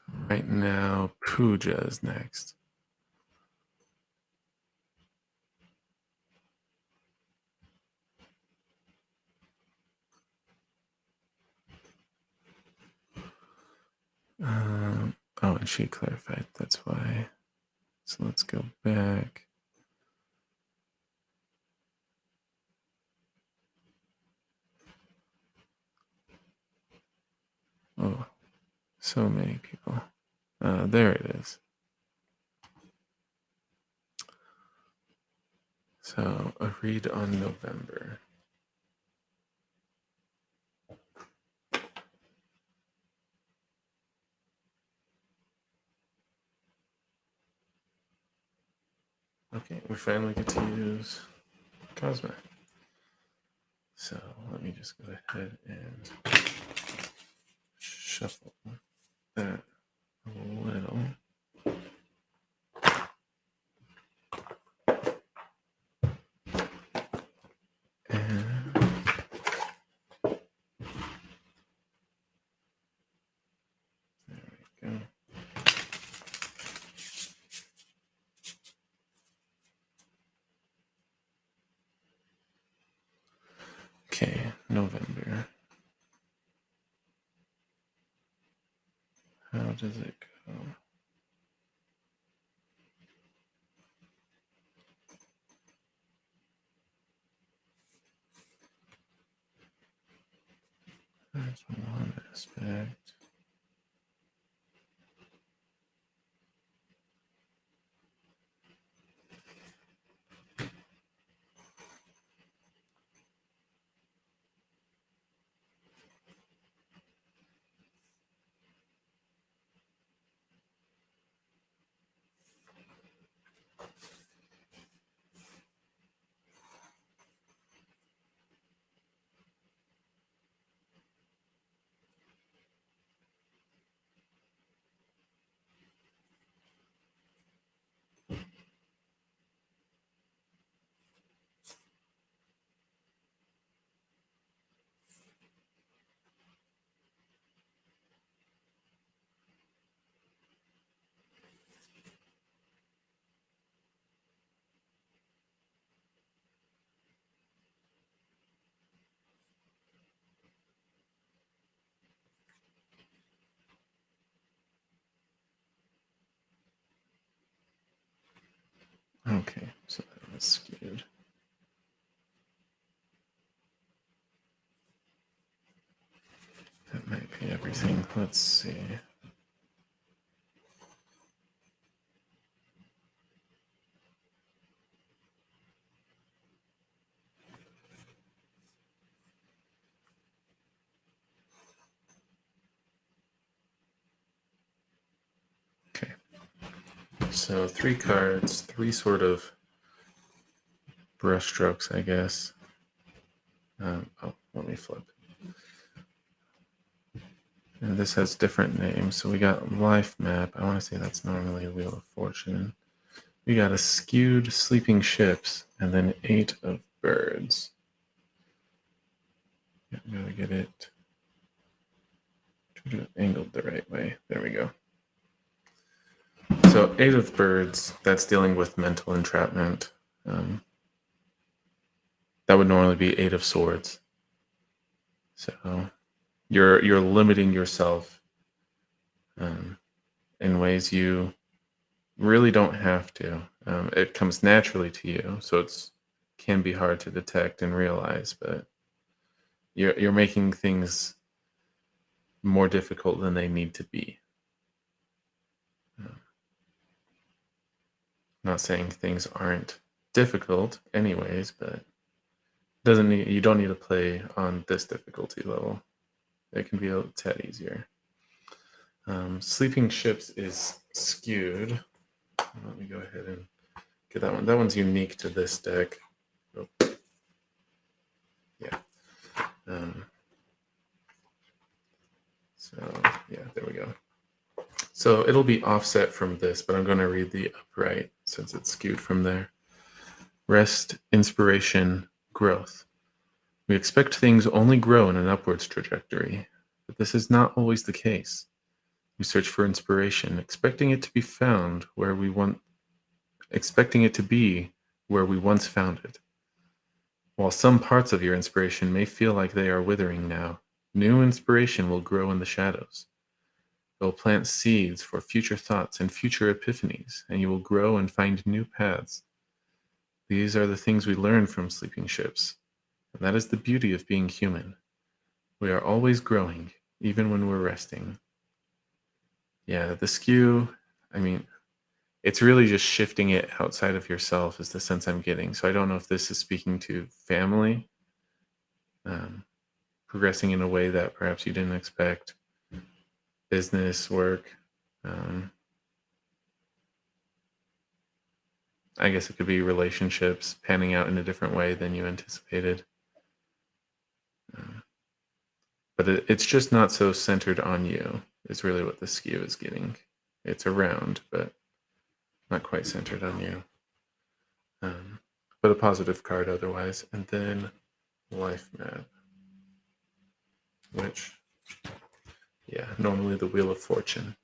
So right now, Pooja is next. Oh, and she clarified. That's why. So let's go back. Oh, so many people. There it is. So a read on November. Okay, we finally get to use Cosma. So let me just go ahead and shuffle that a little. And there we go. November. How does it go? That's one aspect. Okay, so that was skewed. That might be everything. Let's see. Okay. So 3 cards, 3 sort of brush strokes, I guess. Let me flip. And this has different names. So we got life map. I want to say that's normally a Wheel of Fortune. We got a skewed sleeping ships and then 8 of birds. Yeah, I'm going to get it angled the right way. There we go. So 8 of birds, that's dealing with mental entrapment. That would normally be 8 of swords. So you're limiting yourself in ways you really don't have to. It comes naturally to you, so it's can be hard to detect and realize, but you're making things more difficult than they need to be. Not saying things aren't difficult anyways, but you don't need to play on this difficulty level. It can be a tad easier. Sleeping ships is skewed. Let me go ahead and get that one. That one's unique to this deck. Oh. Yeah. So yeah, there we go. So it'll be offset from this, but I'm going to read the upright since it's skewed from there. Rest, inspiration, growth. We expect things only grow in an upwards trajectory, but this is not always the case. We search for inspiration, expecting it to be where we once found it. While some parts of your inspiration may feel like they are withering now, new inspiration will grow in the shadows. It will plant seeds for future thoughts and future epiphanies, and you will grow and find new paths. These are the things we learn from sleeping ships, and that is the beauty of being human. We are always growing, even when we're resting. Yeah, the skew, I mean, it's really just shifting it outside of yourself is the sense I'm getting. So I don't know if this is speaking to family, progressing in a way that perhaps you didn't expect, business, work. I guess it could be relationships panning out in a different way than you anticipated. But it's just not so centered on you, is really what the skew is getting. It's around, but not quite centered on you. But a positive card otherwise. And then life map, which, yeah, normally the Wheel of Fortune.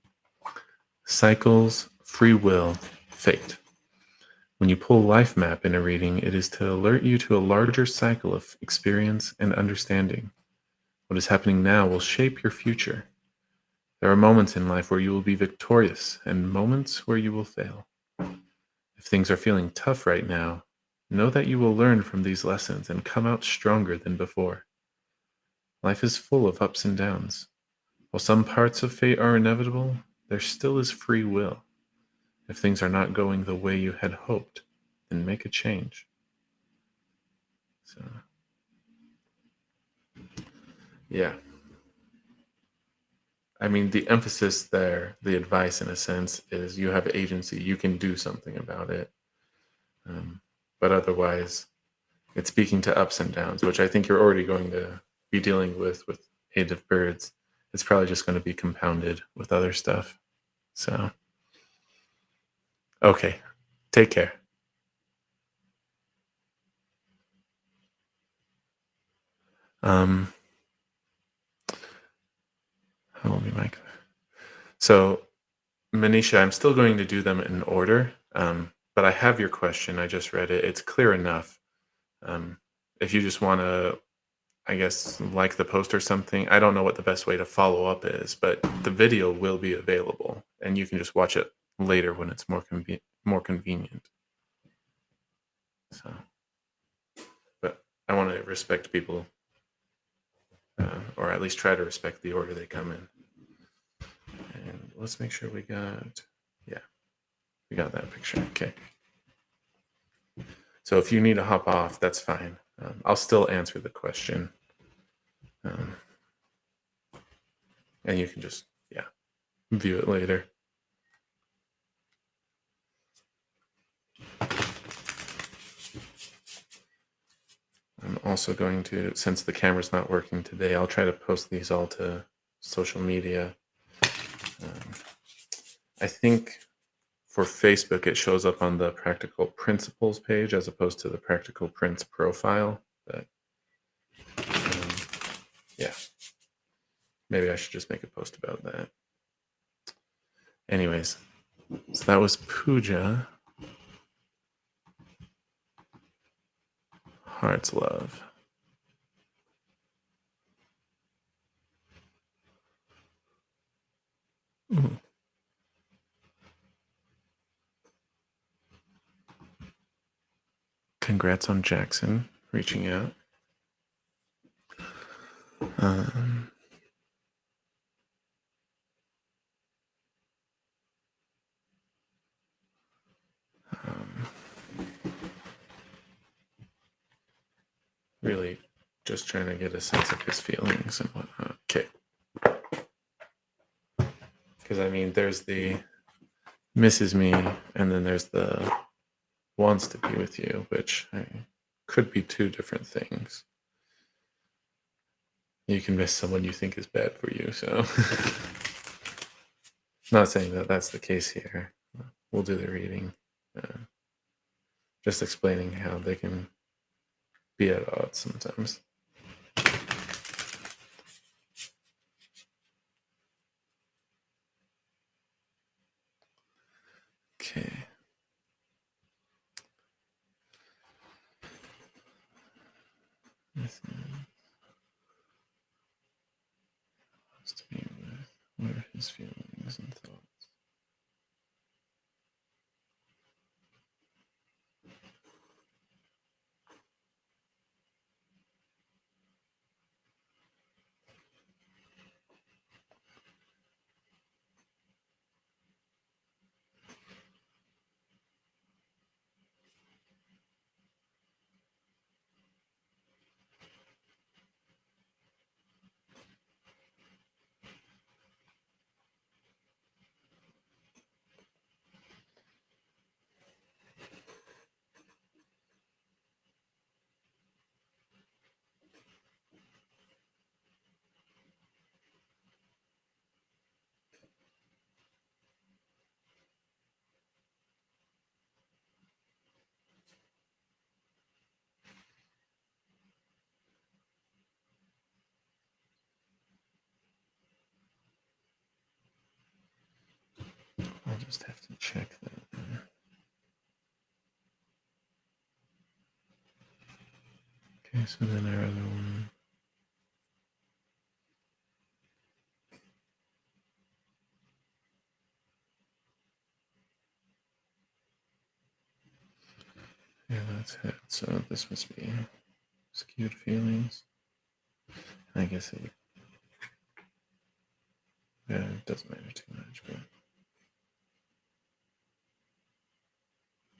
Cycles, free will, fate. When you pull Life Map in a reading, it is to alert you to a larger cycle of experience and understanding. What is happening now will shape your future. There are moments in life where you will be victorious and moments where you will fail. If things are feeling tough right now, know that you will learn from these lessons and come out stronger than before. Life is full of ups and downs. While some parts of fate are inevitable, there still is free will. If things are not going the way you had hoped, then make a change. So, yeah. I mean, the emphasis there, the advice in a sense, is you have agency. You can do something about it. Um, but otherwise, it's speaking to ups and downs, which I think you're already going to be dealing with Age of Birds. It's probably just going to be compounded with other stuff. So, okay. Take care. Um, how will be Mike? So, Manisha, I'm still going to do them in order, but I have your question. I just read it. It's clear enough. If you just want to, I guess, like the post or something, I don't know what the best way to follow up is, but the video will be available, and you can just watch it later when it's more convenient. So, but I want to respect people, or at least try to respect the order they come in. And let's make sure we got, yeah, we got that picture. Okay. So if you need to hop off, that's fine. I'll still answer the question. Um, and you can just, yeah, view it later. I'm also going to, since the camera's not working today, I'll try to post these all to social media. I think for Facebook, it shows up on the Practical Principles page as opposed to the Practical Prince profile. But yeah, maybe I should just make a post about that. Anyways, so that was Puja. Heart's Love. Ooh. Congrats on Jackson reaching out. Um, um, really just trying to get a sense of his feelings and whatnot. Okay. Because I mean, there's the misses me, and then there's the wants to be with you, which could be two different things. You can miss someone you think is bad for you, so not saying that that's the case here. We'll do the reading, just explaining how they can be at odds sometimes. Okay. This has to be with. What are his feelings and thoughts? I'll just have to check that. Okay, so then our other one. Yeah, that's it. So this must be skewed feelings. I guess it would. Yeah, it doesn't matter too much,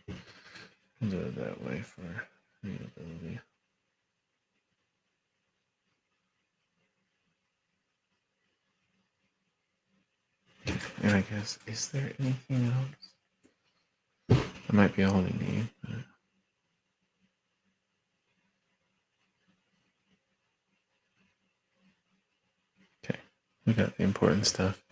but I'll do it that way for readability. And I guess, is there anything else? That might be all we need. But... Okay, we got the important stuff.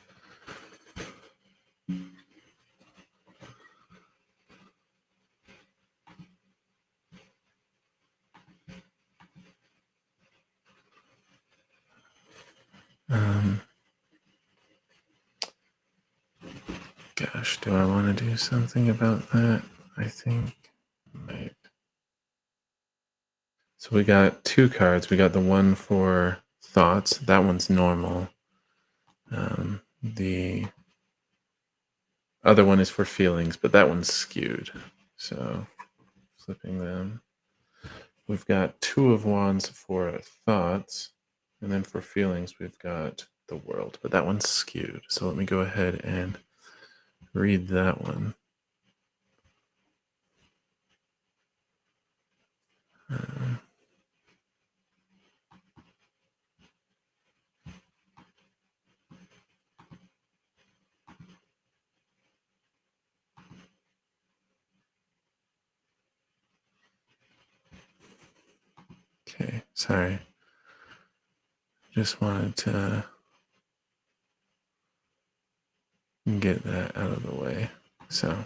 Gosh, do I want to do something about that? I think I might. So we got two cards. We got the one for thoughts. That one's normal. The other one is for feelings, but that one's skewed. So flipping them. We've got two of wands for thoughts. And then for feelings, we've got the world, but that one's skewed. So let me go ahead and read that one. Okay, sorry. Just wanted to get that out of the way. So,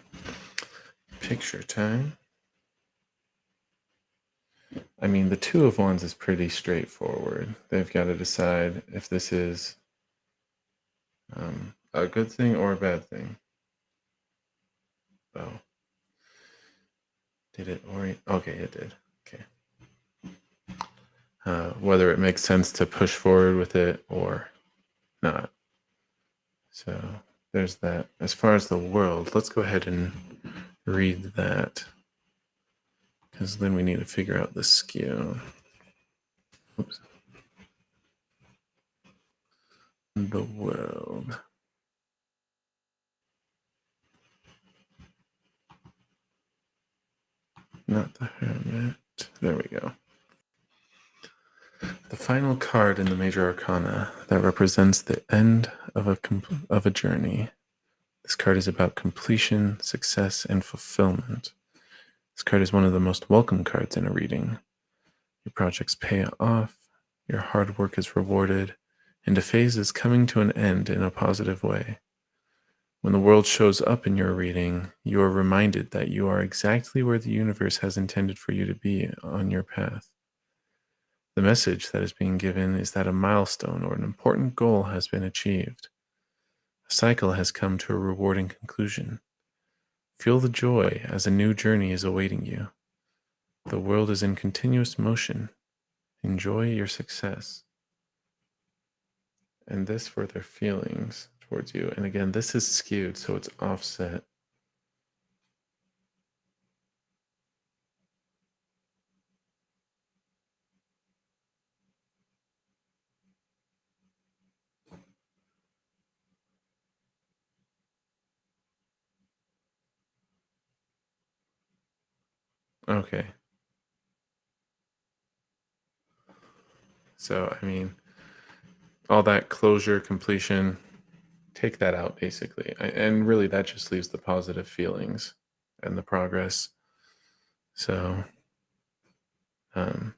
picture time. I mean, the two of wands is pretty straightforward. They've got to decide if this is a good thing or a bad thing. Oh. Did it orient? Okay, it did. Okay. Whether it makes sense to push forward with it or not. So there's that. As far as the world, let's go ahead and read that. Because then we need to figure out the skew. Oops. The world. Not the hermit. There we go. The final card in the major arcana that represents the end of a journey. This card is about completion, success, and fulfillment. This card is one of the most welcome cards in a reading. Your projects pay off, your hard work is rewarded, and a phase is coming to an end in a positive way. When the world shows up in your reading, you are reminded that you are exactly where the universe has intended for you to be on your path. The message that is being given is that a milestone or an important goal has been achieved. A cycle has come to a rewarding conclusion. Feel the joy as a new journey is awaiting you. The world is in continuous motion. Enjoy your success. And this for their feelings towards you. And again, this is skewed, so it's offset. Okay. So, I mean, all that closure, completion, take that out basically. And really, that just leaves the positive feelings and the progress. So, um,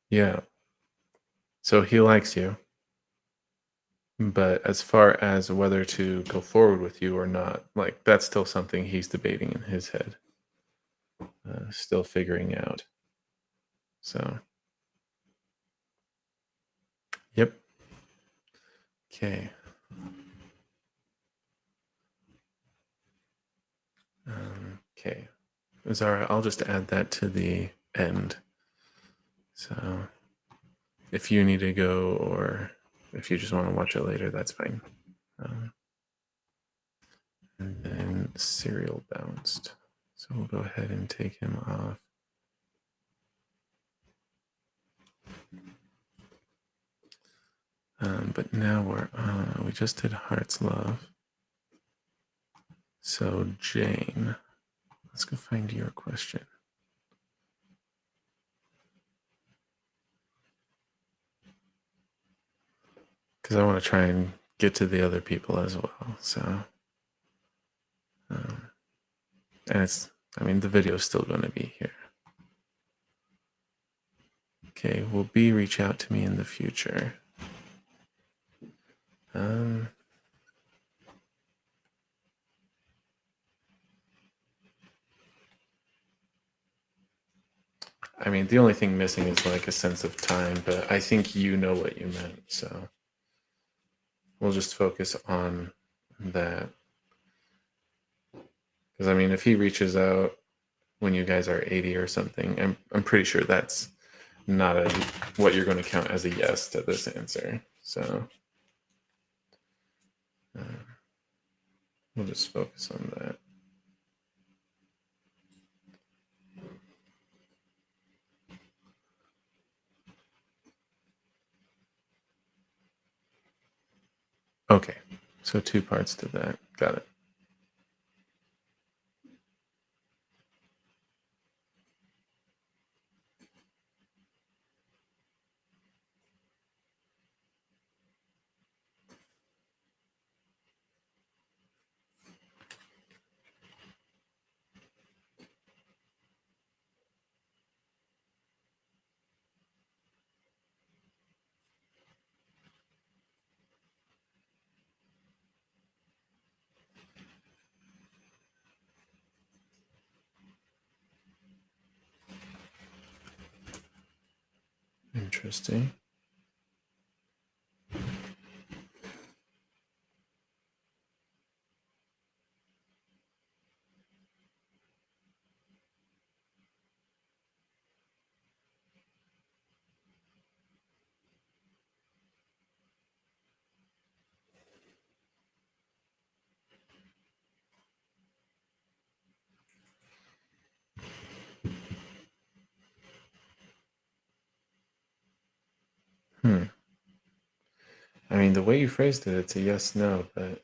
yeah. So he likes you. But as far as whether to go forward with you or not, like that's still something he's debating in his head, still figuring out. So, yep. Okay. Okay. Zara, I'll just add that to the end. So if you need to go or if you just want to watch it later, that's fine. And then serial bounced. So we'll go ahead and take him off. But now we just did Heart's Love. So Jane, let's go find your question. Because I want to try and get to the other people as well. So, and the video is still going to be here. Okay, will B reach out to me in the future? The only thing missing is like a sense of time, but I think you know what you meant, so we'll just focus on that. Because if he reaches out when you guys are 80 or something, I'm pretty sure that's not what you're going to count as a yes to this answer. So we'll just focus on that. Okay, so 2 parts to that. Got it. Interesting. The way you phrased it, it's a yes, no, but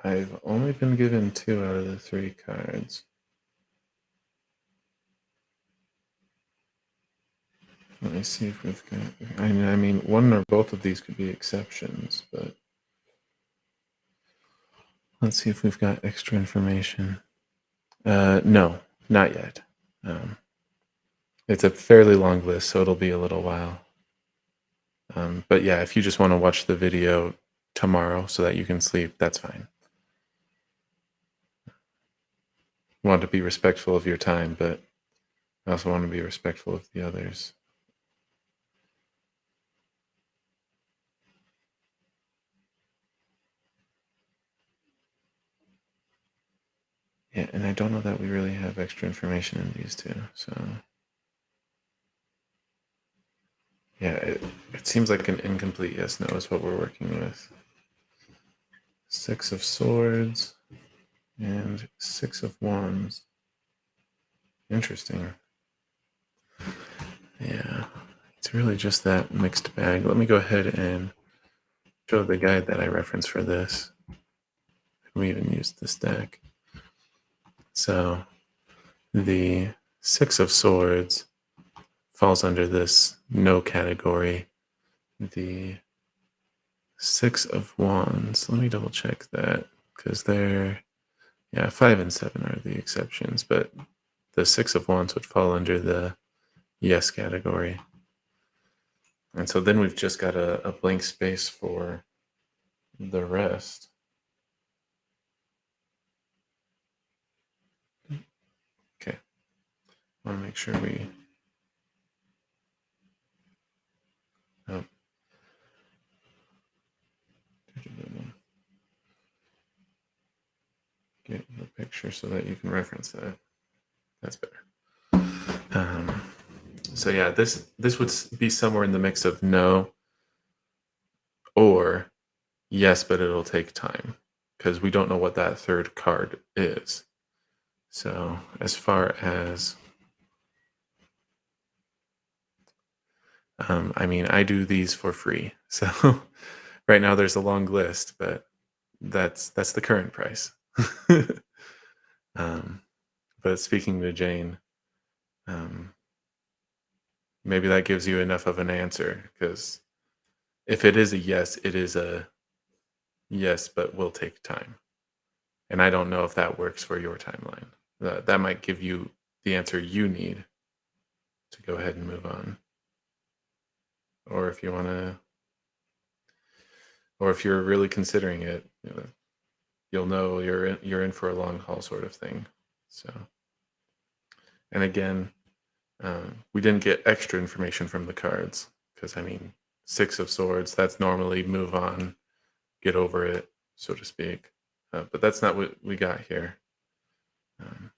I've only been given 2 out of the 3 cards. Let me see if we've got. One or both of these could be exceptions, but let's see if we've got extra information. No, not yet. It's a fairly long list, so it'll be a little while. But yeah, if you just want to watch the video tomorrow so that you can sleep, that's fine. I want to be respectful of your time, but I also want to be respectful of the others. Yeah, and I don't know that we really have extra information in these two, so yeah, it seems like an incomplete yes no is what we're working with. 6 of Swords and 6 of Wands. Interesting. Yeah, it's really just that mixed bag. Let me go ahead and show the guide that I referenced for this. We even used this deck. So the 6 of Swords falls under this no category. The 6 of Wands, let me double check that because they're, 5 and 7 are the exceptions, but the 6 of Wands would fall under the yes category. And so then we've just got a blank space for the rest. Okay. I want to make sure we. Oh. get the picture so that you can reference that. That's better. So yeah, this would be somewhere in the mix of no or yes, but it'll take time because we don't know what that third card is. So as far as I mean, I do these for free. So right now there's a long list, but that's the current price. um, but speaking to Jane, um, maybe that gives you enough of an answer because if it is a yes, it is a yes, but will take time. And I don't know if that works for your timeline. That might give you the answer you need to go ahead and move on. Or if you want to, or if you're really considering it, you'll know you're in for a long haul sort of thing. So, and again, we didn't get extra information from the cards because I mean, Six of Swords. That's normally move on, get over it, so to speak. But that's not what we got here. Um,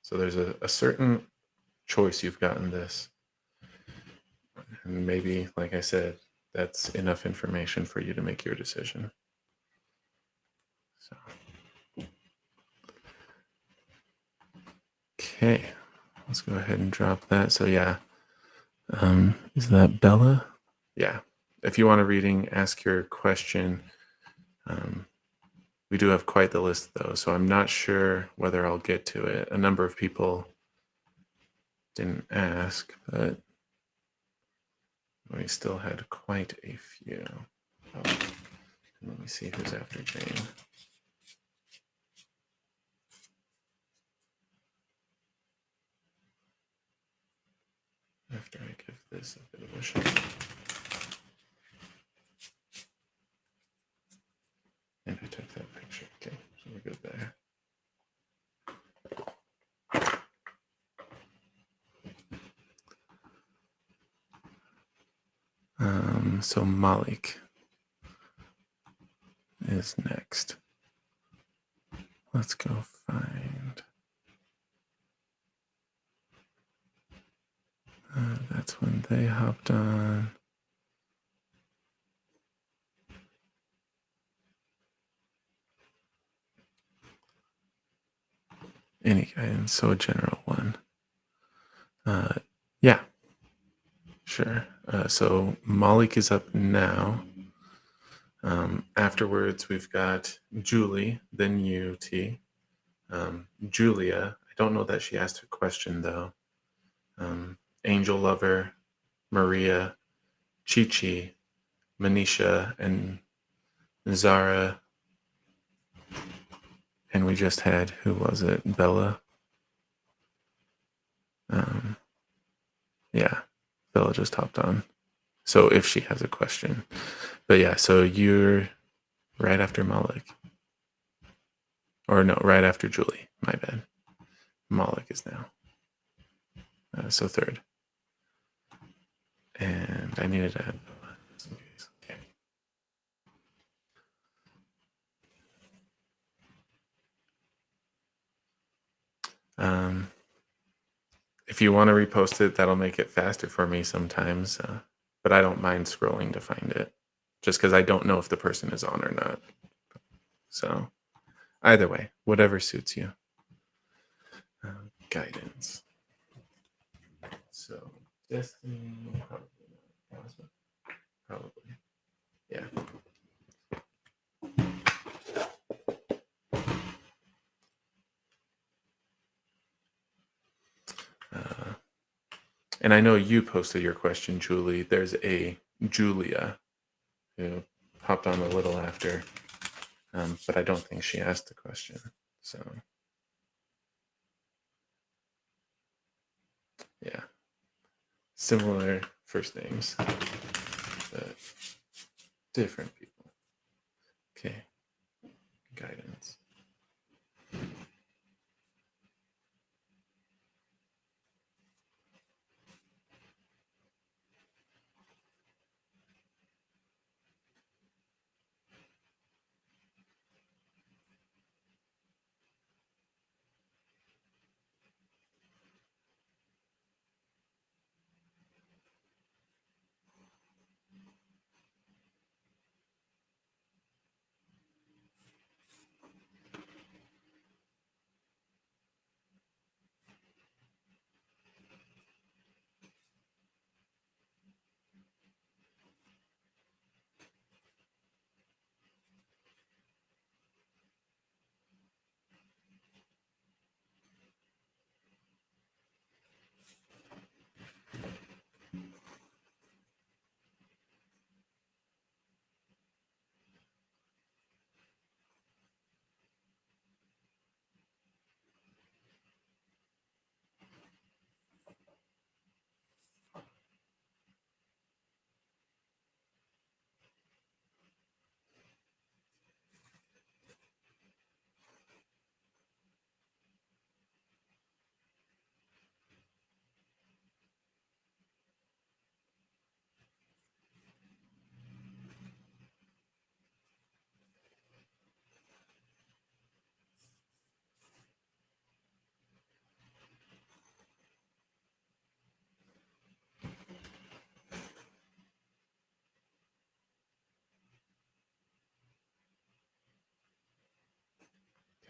so there's a certain choice you've got in this, and maybe, like I said, that's enough information for you to make your decision. So, okay, let's go ahead and drop that. So yeah, is that Bella? Yeah. If you want a reading, ask your question. We do have quite the list though, so I'm not sure whether I'll get to it. A number of people didn't ask, but we still had quite a few. Oh, let me see who's after Jane. After I give this a bit of a shot. And I took that picture. Okay, so we're good there. So Malik is next. Let's go find. That's when they hopped on. Any guidance, so a general one. Yeah, sure. So Malik is up now. Afterwards, we've got Julie, then you, T. Julia, I don't know that she asked a question though. Angel Lover, Maria, Chi Chi, Manisha, and Zara. And we just had, who was it? Bella. Yeah, Bella just hopped on. So if she has a question. But yeah, so you're right after Malik. Or no, right after Julie. My bad. Malik is now. So third. And I needed to add Bella. Okay. If you want to repost it, that'll make it faster for me sometimes. But I don't mind scrolling to find it just because I don't know if the person is on or not. So either way, whatever suits you. Guidance. So Destiny, probably not. Probably. Yeah. And I know you posted your question, Julie. There's a Julia who hopped on a little after, but I don't think she asked the question. So, yeah. Similar first names, but different people. Okay. Guidance.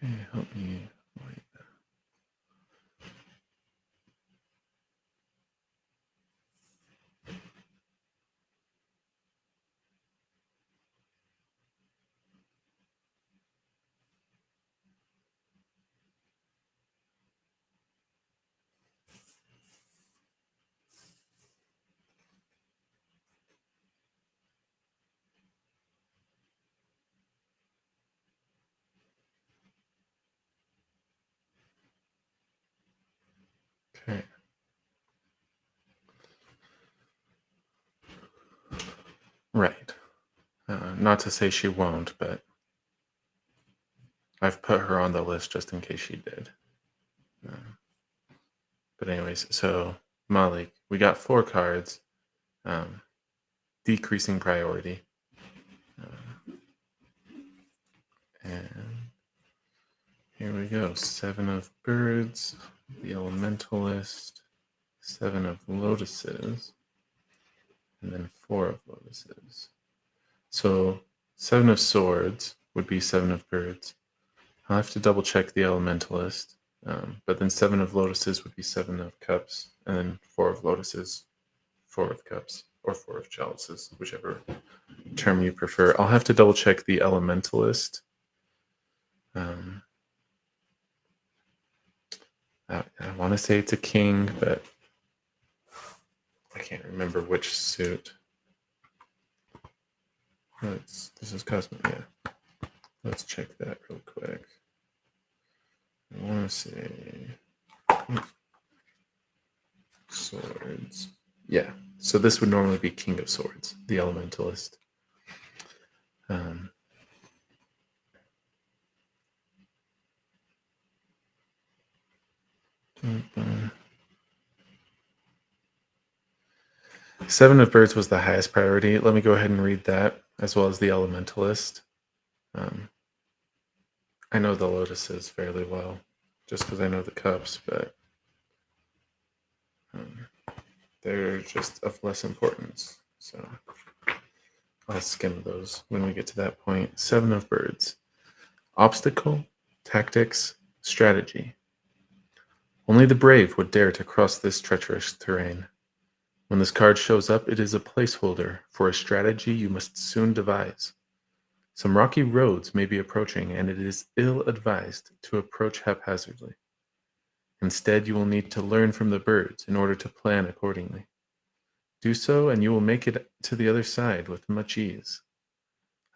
Okay, help me. Wait. Okay. Right. Not to say she won't, but I've put her on the list just in case she did. Uh, but anyways, so Malik, we got 4 cards. Um, decreasing priority. And here we go. 7 of birds, the elementalist, 7 of lotuses, and then 4 of lotuses. So 7 of swords would be 7 of birds. I'll have to double check the elementalist. But then 7 of lotuses would be 7 of cups, and then 4 of lotuses, 4 of cups, or 4 of chalices, whichever term you prefer. I'll have to double check the elementalist. I want to say it's a king, but I can't remember which suit. This is Cosmic, yeah. Let's check that real quick. I want to say swords. Yeah, so this would normally be King of Swords, the elementalist. Seven of Birds was the highest priority. Let me go ahead and read that, as well as the elementalist. I know the lotuses fairly well, just because I know the cups, but they're just of less importance. So I'll skim those when we get to that point. 7 of Birds. Obstacle, tactics, strategy. Only the brave would dare to cross this treacherous terrain. When this card shows up, it is a placeholder for a strategy you must soon devise. Some rocky roads may be approaching, and it is ill-advised to approach haphazardly. Instead, you will need to learn from the birds in order to plan accordingly. Do so, and you will make it to the other side with much ease.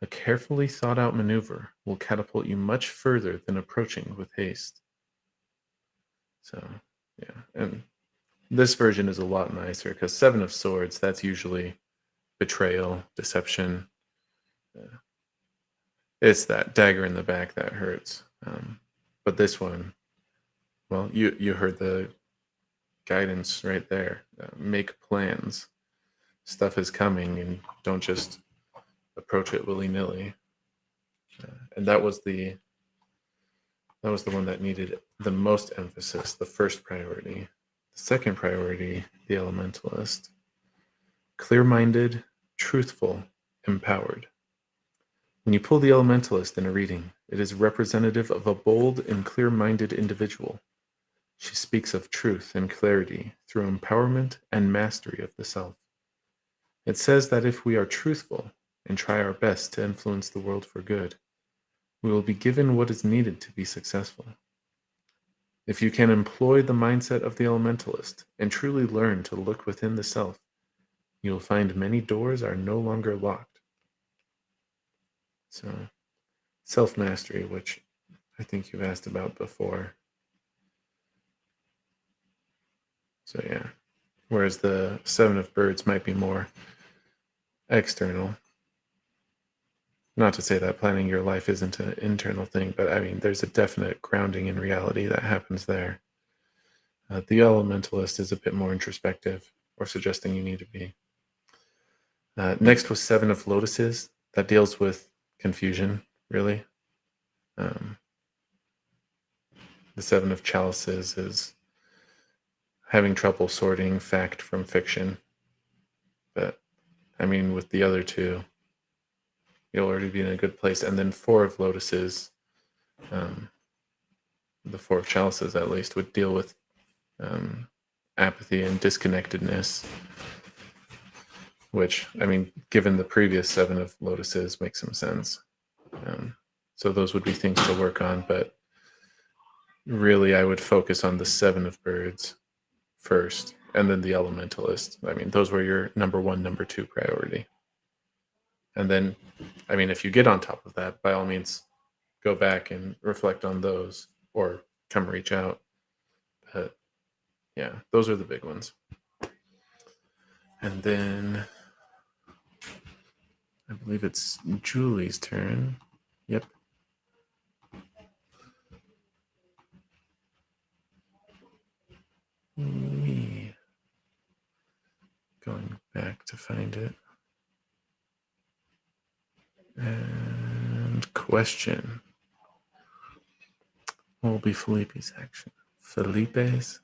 A carefully thought-out maneuver will catapult you much further than approaching with haste. So, yeah, and this version is a lot nicer because 7 of Swords, that's usually betrayal, deception. It's that dagger in the back that hurts. But this one, well, you heard the guidance right there. Make plans. Stuff is coming, and don't just approach it willy nilly. And that was the one that needed the most emphasis. The first priority. The second priority, the elementalist. Clear-minded, truthful, empowered. When you pull the elementalist in a reading, it is representative of a bold and clear-minded individual. She speaks of truth and clarity through empowerment and mastery of the self. It says that if we are truthful and try our best to influence the world for good, we will be given what is needed to be successful. If you can employ the mindset of the elementalist and truly learn to look within the self, you will find many doors are no longer locked. So, self-mastery, which I think you've asked about before. So yeah, whereas the 7 of Birds might be more external. Not to say that planning your life isn't an internal thing, but I mean, there's a definite grounding in reality that happens there. The elementalist is a bit more introspective, or suggesting you need to be. Next was 7 of Lotuses. That deals with confusion, really. The 7 of Chalices is having trouble sorting fact from fiction. But, I mean, with the other two, you'll already be in a good place. And then 4 of Lotuses, the Four of Chalices at least would deal with apathy and disconnectedness, which, I mean, given the previous Seven of Lotuses, makes some sense. So those would be things to work on, but really I would focus on the Seven of Birds first, and then the Elementalist. I mean, those were your number one, number two priority. And then, I mean, if you get on top of that, by all means, go back and reflect on those or come reach out. But yeah, those are the big ones. And then I believe it's Julie's turn. Yep. Me. Going back to find it. And question. What will be Felipe's action? Felipe's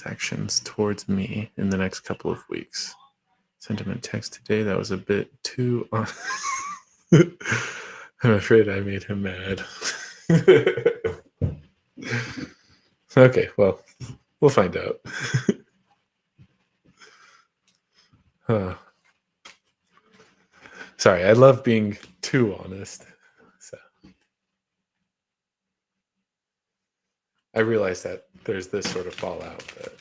actions towards me in the next couple of weeks. Sentiment text today, that was a bit too on. I'm afraid I made him mad. Okay, well, we'll find out. Sorry, I love being too honest. So I realize that there's this sort of fallout, but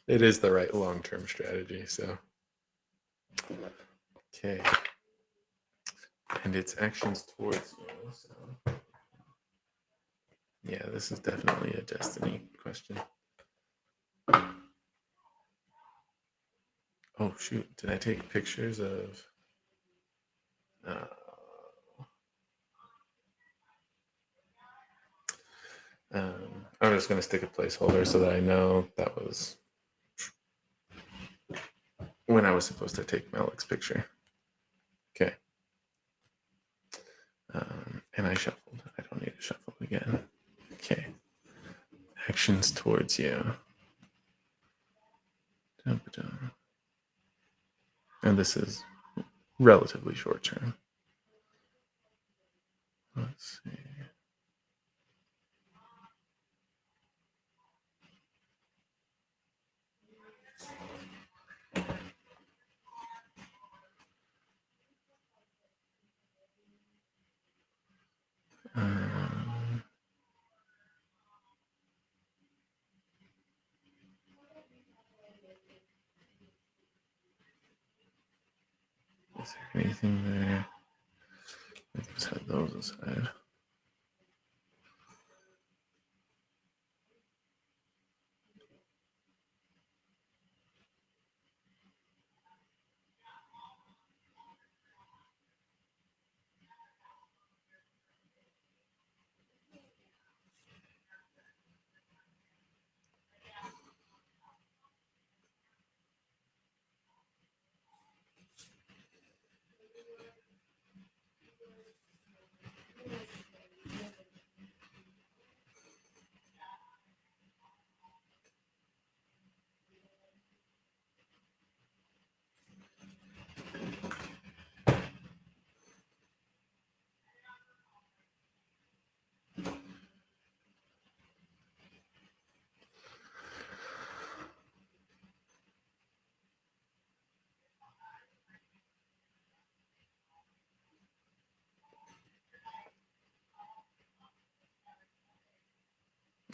it is the right long-term strategy. So, okay, and its actions towards you. So, yeah, this is definitely a destiny question. Oh shoot! Did I take pictures of? I'm just going to stick a placeholder so that I know that was when I was supposed to take Malik's picture. Okay. And I shuffled. I don't need to shuffle again. Okay. Actions towards you. And this is relatively short term. Let's see. Is there anything there? Let's set those aside.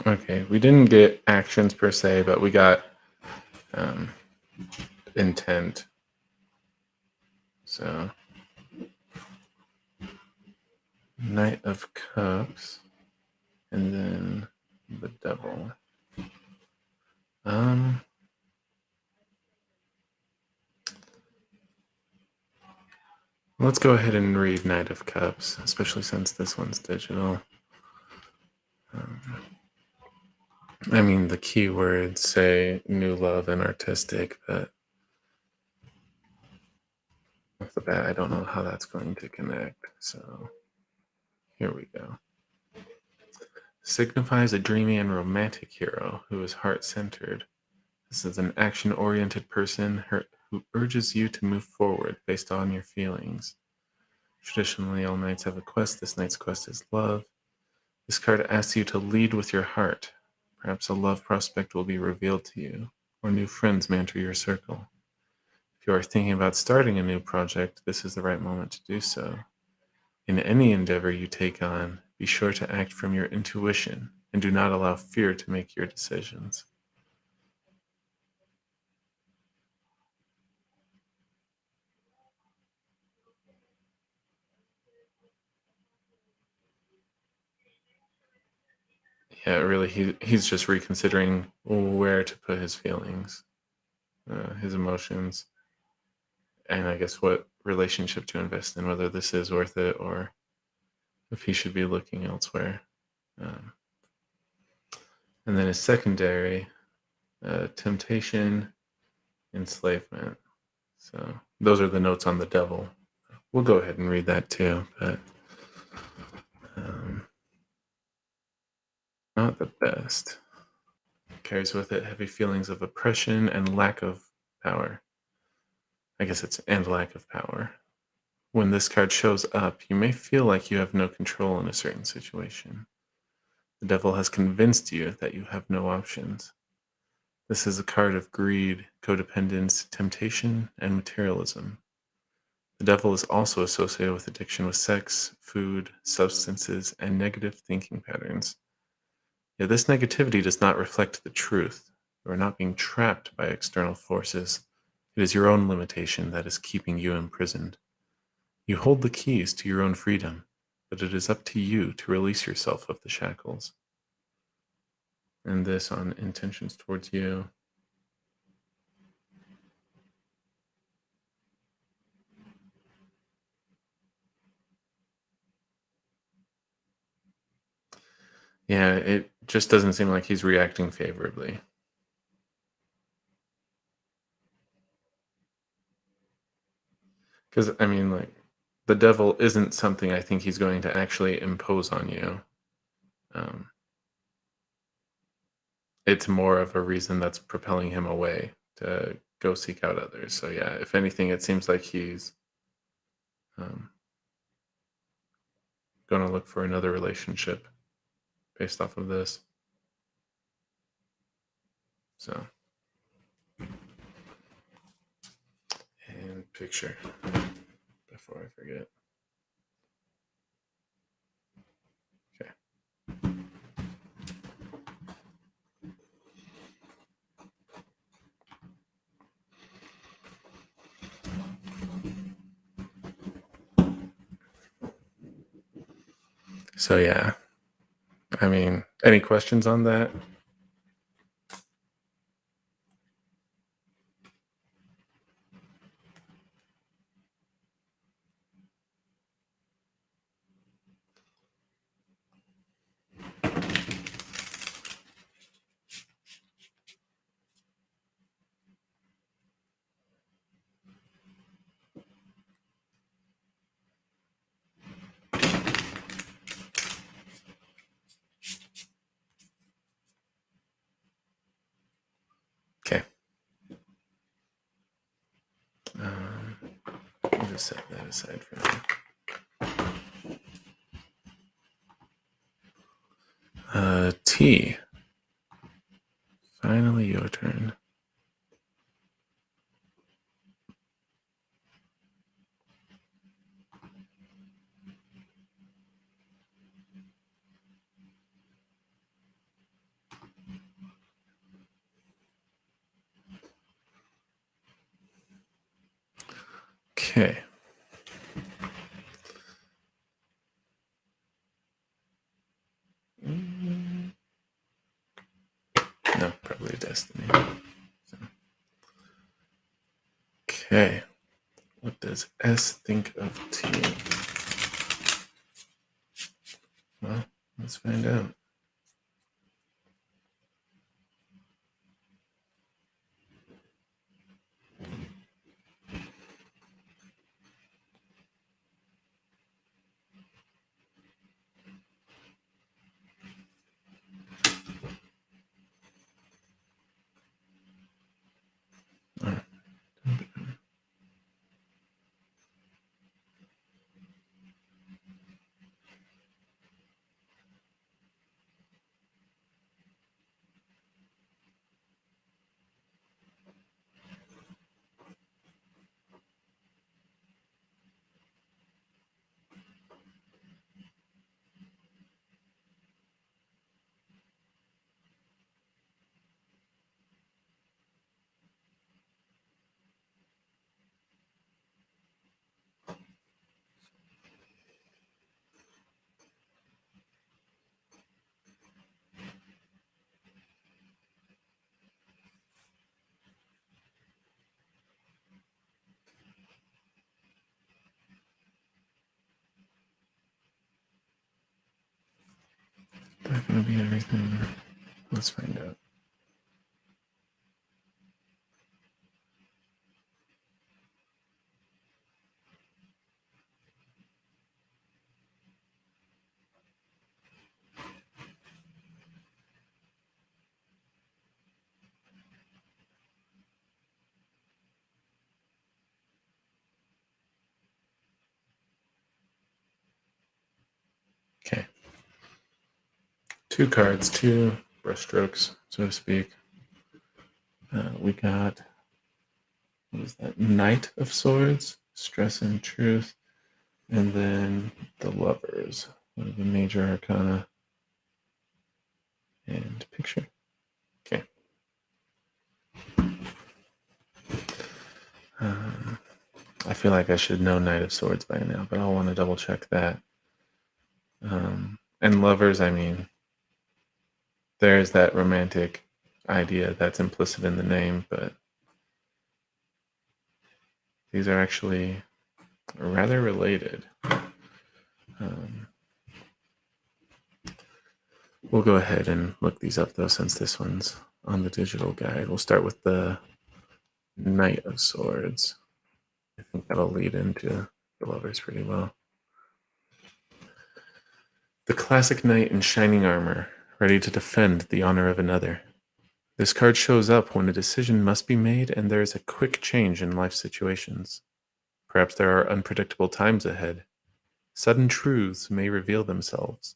Okay, we didn't get actions per se, but we got intent. So, Knight of Cups, and then the Devil. Let's go ahead and read Knight of Cups, especially since this one's digital. I mean, the keywords say new love and artistic, but off the bat, I don't know how that's going to connect. So here we go. Signifies a dreamy and romantic hero who is heart-centered. This is an action-oriented person who urges you to move forward based on your feelings. Traditionally, all knights have a quest. This knight's quest is love. This card asks you to lead with your heart. Perhaps a love prospect will be revealed to you, or new friends may enter your circle. If you are thinking about starting a new project, this is the right moment to do so. In any endeavor you take on, be sure to act from your intuition and do not allow fear to make your decisions. Yeah, really, he's just reconsidering where to put his feelings, his emotions, and I guess what relationship to invest in, whether this is worth it or if he should be looking elsewhere. Um, and then his secondary, temptation, enslavement. So those are the notes on the devil. We'll go ahead and read that too, but um, not the best. Carries with it heavy feelings of oppression and lack of power. I guess it's and lack of power. When this card shows up, you may feel like you have no control in a certain situation. The devil has convinced you that you have no options. This is a card of greed, codependence, temptation, and materialism. The devil is also associated with addiction with sex, food, substances, and negative thinking patterns. Yet this negativity does not reflect the truth. You are not being trapped by external forces. It is your own limitation that is keeping you imprisoned. You hold the keys to your own freedom, but it is up to you to release yourself of the shackles. And this on intentions towards you. Yeah, it just doesn't seem like he's reacting favorably. Because, I mean, like, the devil isn't something I think he's going to actually impose on you. Um, it's more of a reason that's propelling him away to go seek out others. So, yeah, if anything, it seems like he's um, going to look for another relationship based off of this. So, and picture before I forget. Okay. So, yeah, I mean, any questions on that? Okay. Um, I'll just set that aside for now. T. Finally, your turn. Okay. No, probably Destiny. So, okay. What does S think of T? Well, let's find out. Oh, going to be everything. Let's find out. Okay. 2 cards, 2 brushstrokes, so to speak. We got, what is that? Knight of Swords, Stress and Truth, and then the Lovers, one of the major arcana. And picture. Okay. I feel like I should know Knight of Swords by now, but I'll want to double check that. And Lovers, I mean, there's that romantic idea that's implicit in the name, but these are actually rather related. We'll go ahead and look these up, though, since this one's on the digital guide. We'll start with the Knight of Swords. I think that'll lead into the Lovers pretty well. The classic knight in shining armor, ready to defend the honor of another. This card shows up when a decision must be made and there is a quick change in life situations. Perhaps there are unpredictable times ahead. Sudden truths may reveal themselves.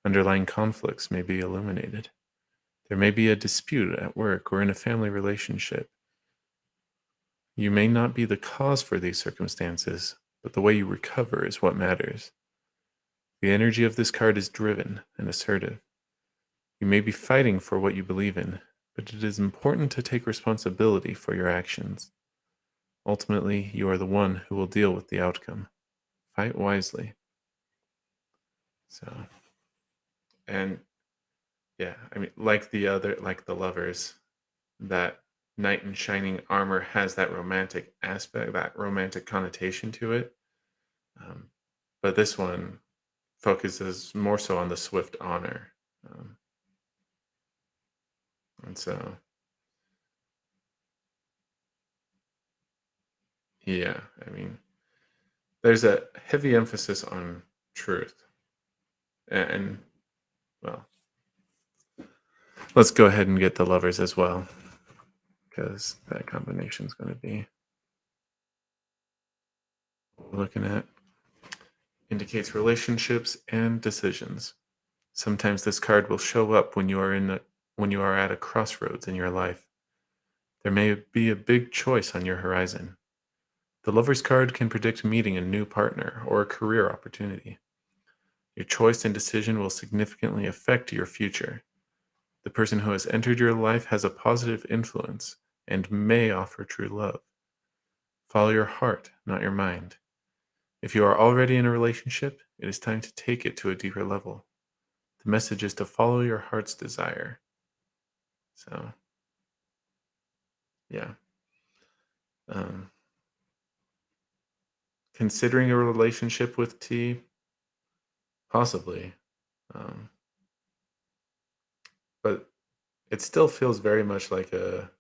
Underlying conflicts may be illuminated. There may be a dispute at work or in a family relationship. You may not be the cause for these circumstances, but the way you recover is what matters. The energy of this card is driven and assertive. You may be fighting for what you believe in, but it is important to take responsibility for your actions. Ultimately, you are the one who will deal with the outcome. Fight wisely. So, and yeah, I mean, like the Lovers, that knight in shining armor has that romantic aspect, that romantic connotation to it. But this one focuses more so on the swift honor. And so, yeah, I mean, there's a heavy emphasis on truth. And, well, let's go ahead and get the Lovers as well, because that combination is going to be what we're looking at. Indicates relationships and decisions. Sometimes this card will show up when you are at a crossroads in your life. There may be a big choice on your horizon. The Lover's card can predict meeting a new partner or a career opportunity. Your choice and decision will significantly affect your future. The person who has entered your life has a positive influence and may offer true love. Follow your heart, not your mind. If you are already in a relationship, it is time to take it to a deeper level. The message is to follow your heart's desire. So, yeah. Considering a relationship with T, possibly. But it still feels very much like a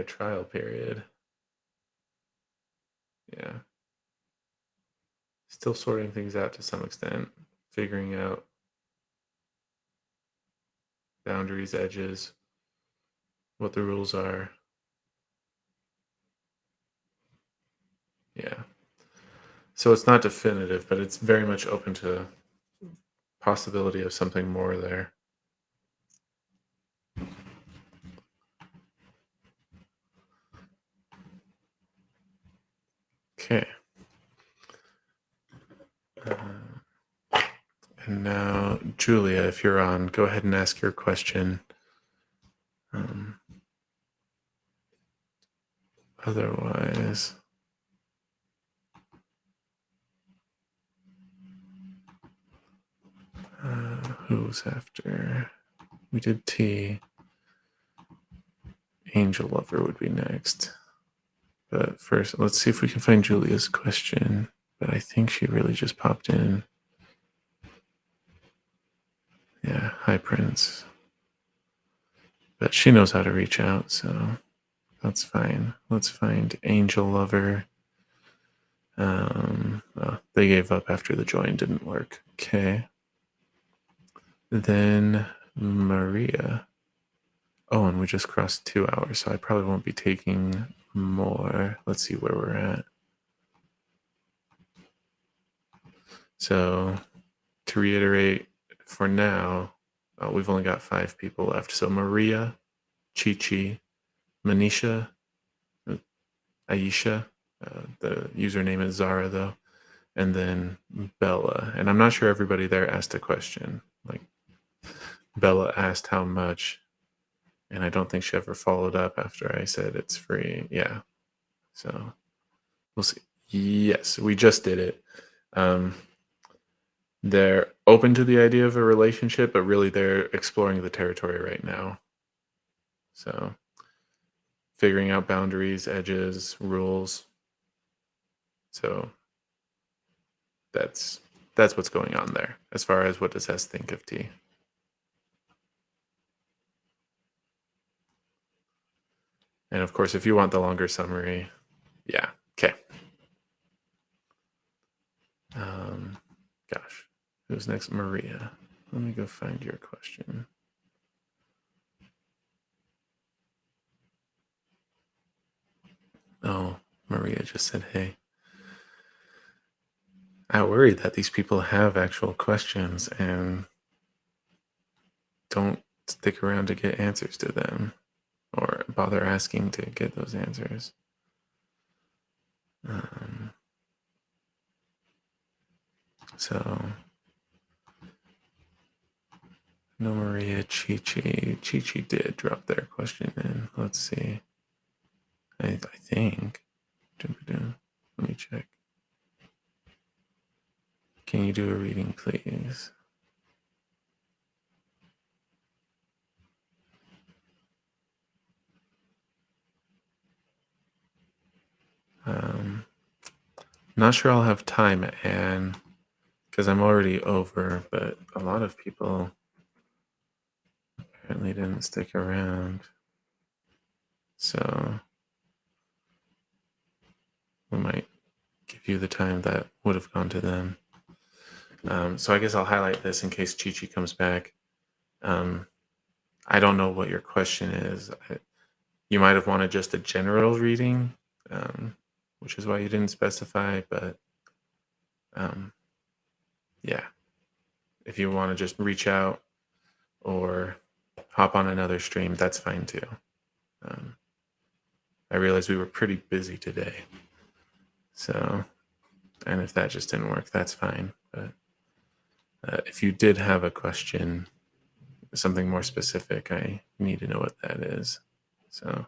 trial period. Yeah. Still sorting things out to some extent, figuring out boundaries, edges, what the rules are. Yeah. So it's not definitive, but it's very much open to possibility of something more there. Okay. And now, Julia, if you're on, go ahead and ask your question. Otherwise, who's after? We did T. Angel Lover would be next. But first, let's see if we can find Julia's question. But I think she really just popped in. Yeah, hi Prince. But she knows how to reach out, so that's fine. Let's find Angel Lover. They gave up after the join didn't work. Okay. Then Maria. Oh, and we just crossed 2 hours, so I probably won't be taking more. Let's see where we're at. So to reiterate, for now, we've only got 5 people left. So Maria, Chi Chi, Manisha, Aisha. The username is Zara, though. And then Bella. And I'm not sure everybody there asked a question. Like, Bella asked how much, and I don't think she ever followed up after I said it's free. Yeah. So we'll see. Yes, we just did it. They're open to the idea of a relationship, but really they're exploring the territory right now. So figuring out boundaries, edges, rules. So that's what's going on there as far as what does S think of T. And of course, if you want the longer summary, yeah, okay. Gosh, who's next? Maria. Let me go find your question. Oh, Maria just said, hey. I worry that these people have actual questions and don't stick around to get answers to them or bother asking to get those answers. So, no Maria, Chi-Chi. Chi-Chi did drop their question in. Let's see. I think. Let me check. Can you do a reading, please? Not sure I'll have time, Anne, because I'm already over, but a lot of people apparently didn't stick around. So we might give you the time that would have gone to them. So I guess I'll highlight this in case Chi Chi comes back. I don't know what your question is. You might have wanted just a general reading, which is why you didn't specify, but yeah. If you want to just reach out or hop on another stream, that's fine too. I realized we were pretty busy today. So, and if that just didn't work, that's fine. But if you did have a question, something more specific, I need to know what that is. So,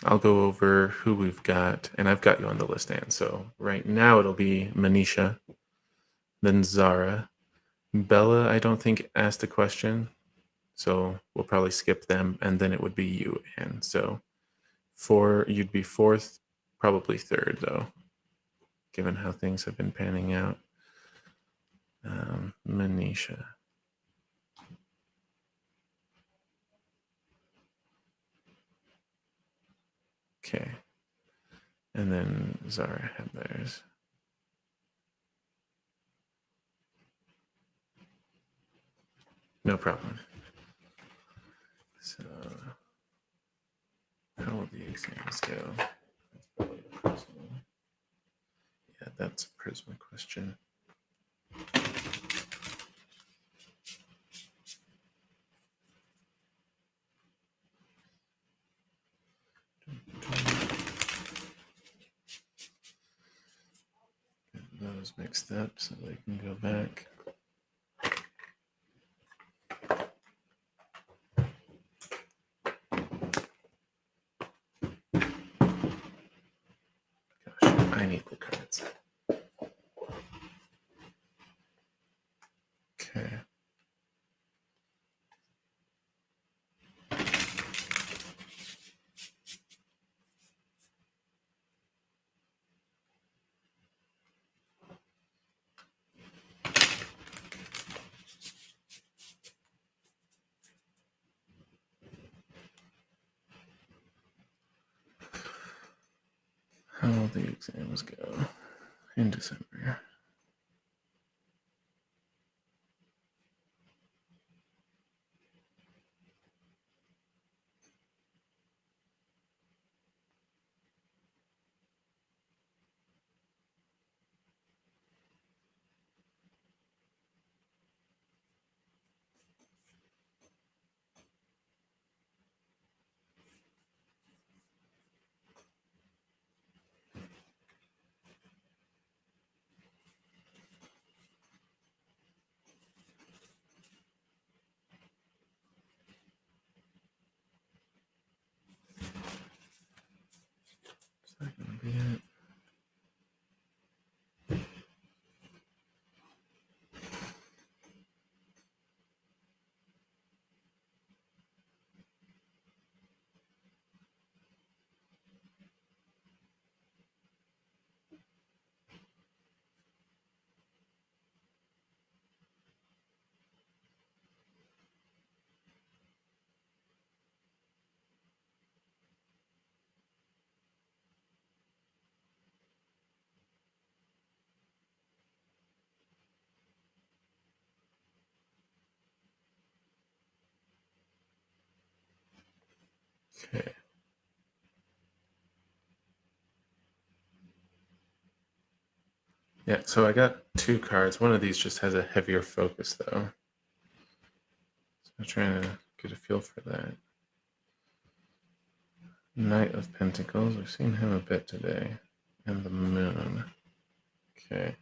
I'll go over who we've got, and I've got you on the list, Anne. So right now it'll be Manisha, then Zara. Bella, I don't think asked a question, so we'll probably skip them, and then it would be you, Anne. So you'd be fourth, probably third, though, given how things have been panning out. Manisha. Okay. And then Zara had theirs. No problem. So, how will the exams go? Yeah, that's a Prisma question. Get those mixed up so they can go back. Gosh, I need the cards. Okay. how the exams go in December. Is that going to be it? Okay. Yeah, so I got two cards. One of these just has a heavier focus, though. So I'm trying to get a feel for that. Knight of Pentacles. We've seen him a bit today. And the Moon. Okay.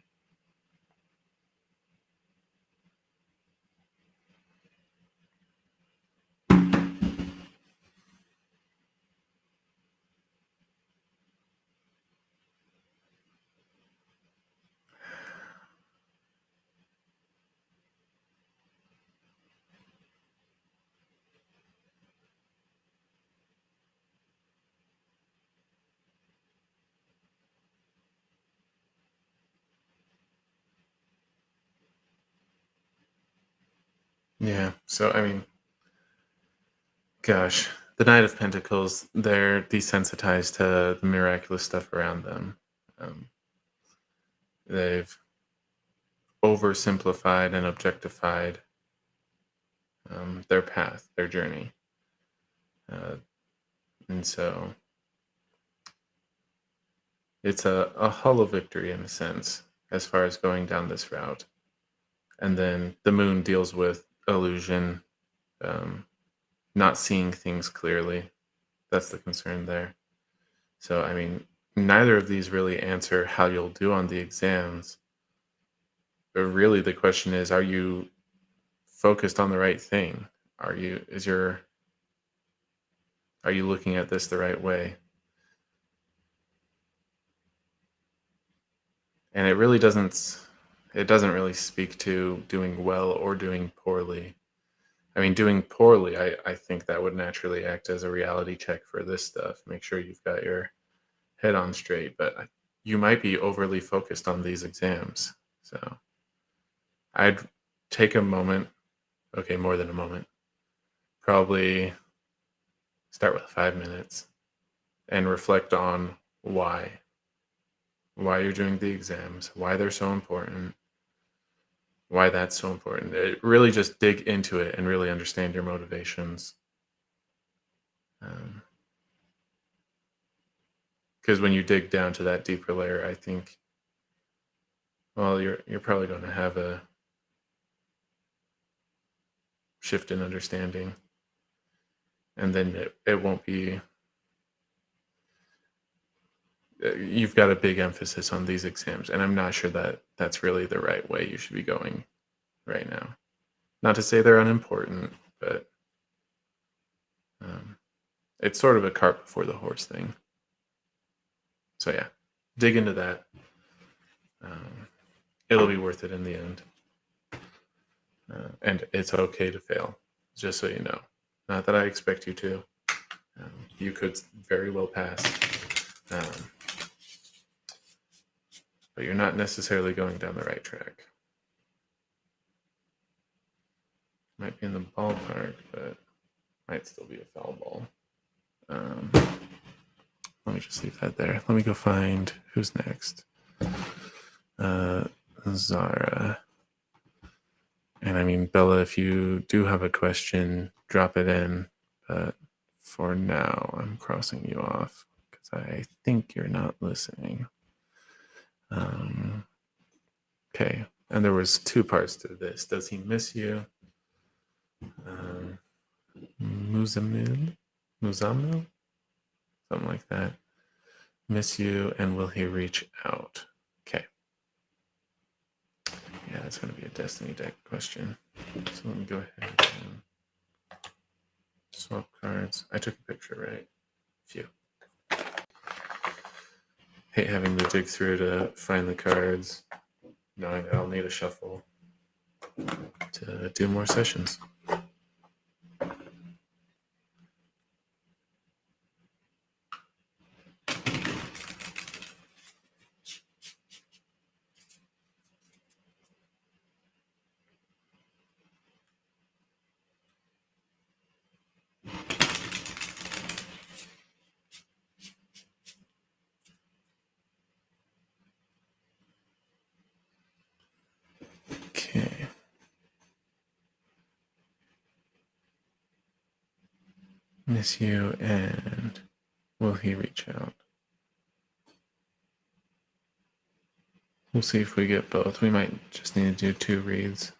Yeah, so I mean, gosh, the Knight of Pentacles, they're desensitized to the miraculous stuff around them. Um, they've oversimplified and objectified their path, their journey. And so it's a hollow victory in a sense, as far as going down this route. And then the Moon deals with illusion, um, not seeing things clearly. That's the concern there. So, I mean, neither of these really answer how you'll do on the exams. But really, the question is, are you focused on the right thing? Are you looking at this the right way? And it doesn't really speak to doing well or doing poorly. I mean, doing poorly, I think that would naturally act as a reality check for this stuff. Make sure you've got your head on straight, but you might be overly focused on these exams. So I'd take a moment, okay, more than a moment, probably start with 5 minutes and reflect on why you're doing the exams, why they're so important, why that's so important. Really just dig into it and really understand your motivations. Because when you dig down to that deeper layer, I think, well, you're probably going to have a shift in understanding, and then it won't be. You've got a big emphasis on these exams, and I'm not sure that that's really the right way you should be going right now. Not to say they're unimportant, but it's sort of a cart before the horse thing. So yeah, dig into that. It'll be worth it in the end. And it's okay to fail, just so you know. Not that I expect you to. You could very well pass. But you're not necessarily going down the right track. Might be in the ballpark, but might still be a foul ball. let me just leave that there. Let me go find who's next. Zara. And I mean, Bella, if you do have a question, drop it in. But for now, I'm crossing you off because I think you're not listening. Okay, and there was two parts to this. Does he miss you? Muzamil? Something like that. Miss you, and will he reach out? Okay. Yeah, it's going to be a Destiny deck question. So let me go ahead and swap cards. I took a picture, right? Phew. Hate having to dig through to find the cards, knowing that I'll need a shuffle to do more sessions. Okay. Miss you, and will he reach out? We'll see if we get both. We might just need to do 2 reads.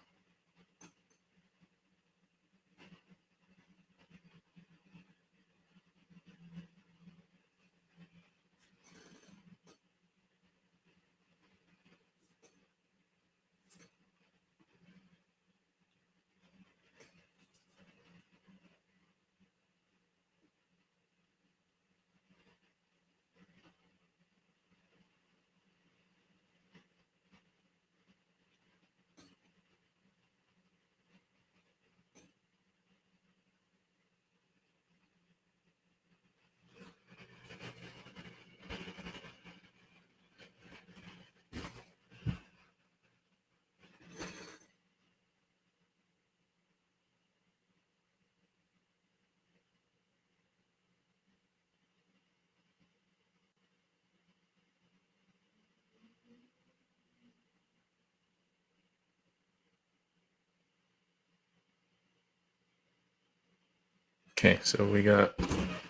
Okay, so we got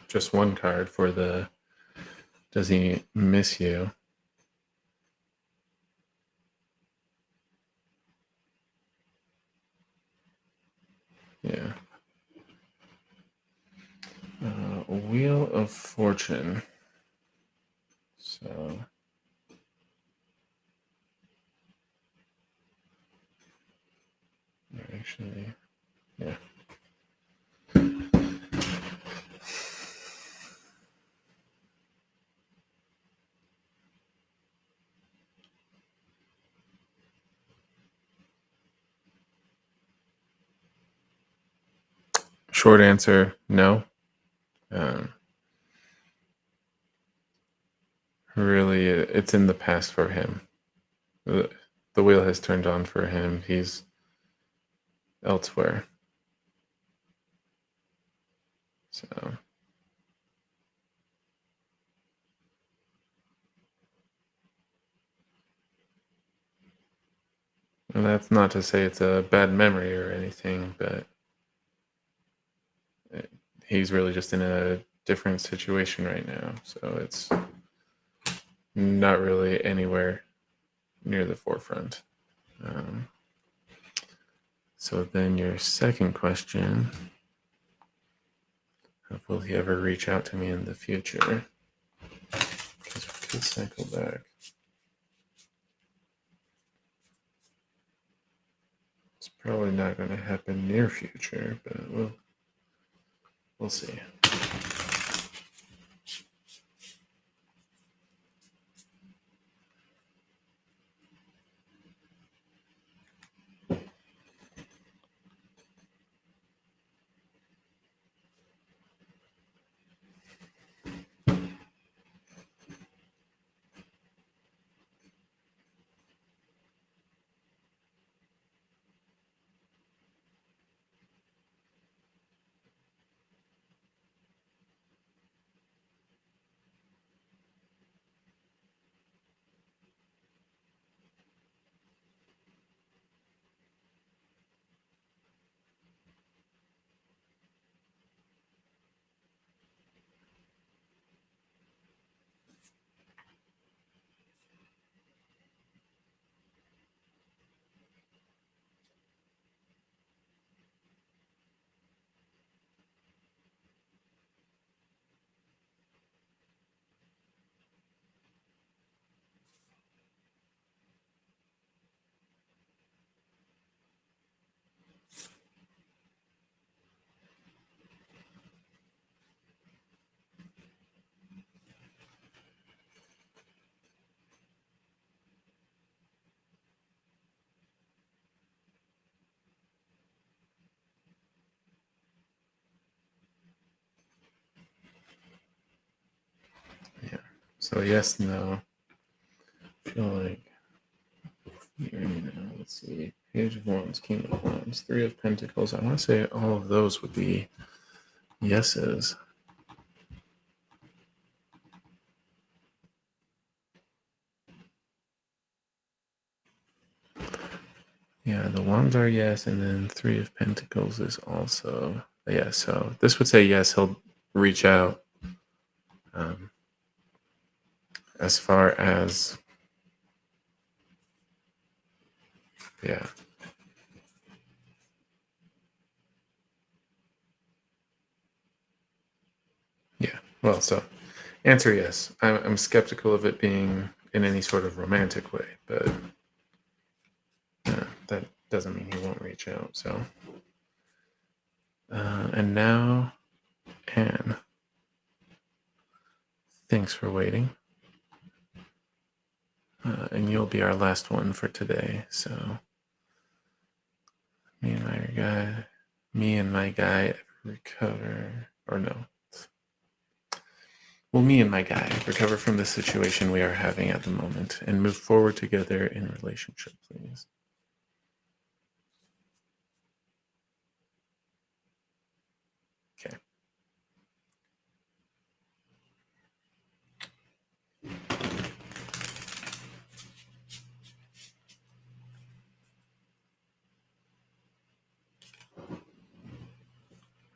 just one card for the does he miss you? Yeah. Wheel of Fortune. So actually, yeah. Short answer, no. Really, it's in the past for him. The wheel has turned on for him. He's elsewhere. So, and that's not to say it's a bad memory or anything, but he's really just in a different situation right now. So it's not really anywhere near the forefront. So then your second question, will he ever reach out to me in the future? Because we could cycle back. It's probably not going to happen near future, but we'll see. So yes, no. I feel like you already know. Let's see. Page of Wands, King of Wands, Three of Pentacles. I want to say all of those would be yeses. Yeah, the Wands are yes, and then Three of Pentacles is also a yes. So this would say yes, he'll reach out. As far as, yeah. Yeah. Well, so answer yes. I'm skeptical of it being in any sort of romantic way, but that doesn't mean he won't reach out. So, and now, Anne, thanks for waiting. And you'll be our last one for today. So, me and my guy recover, or no. Well, me and my guy recover from the situation we are having at the moment and move forward together in relationship, please. Okay.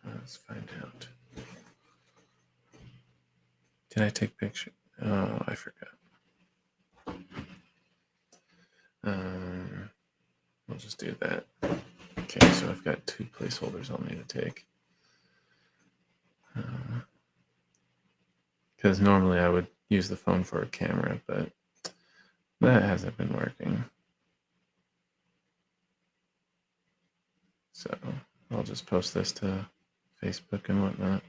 Let's find out. Did I take picture? Oh, I forgot. We'll just do that. Okay, so I've got 2 placeholders I'll need to take. Because normally I would use the phone for a camera, but that hasn't been working. So I'll just post this to Facebook and whatnot.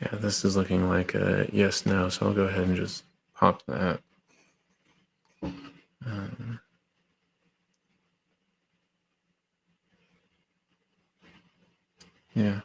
Yeah, this is looking like a yes, no, so I'll go ahead and just pop that. Yeah.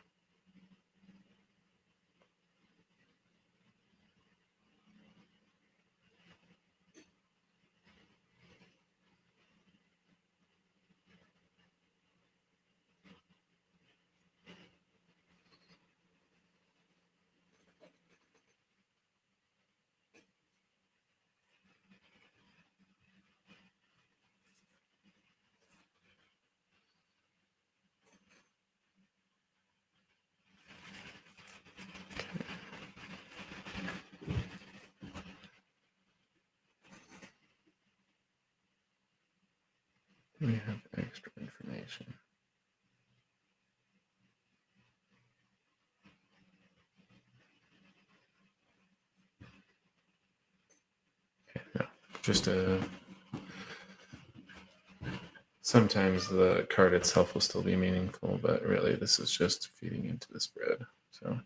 We have extra information. Okay, no, just a. Sometimes the card itself will still be meaningful, but really this is just feeding into the spread. So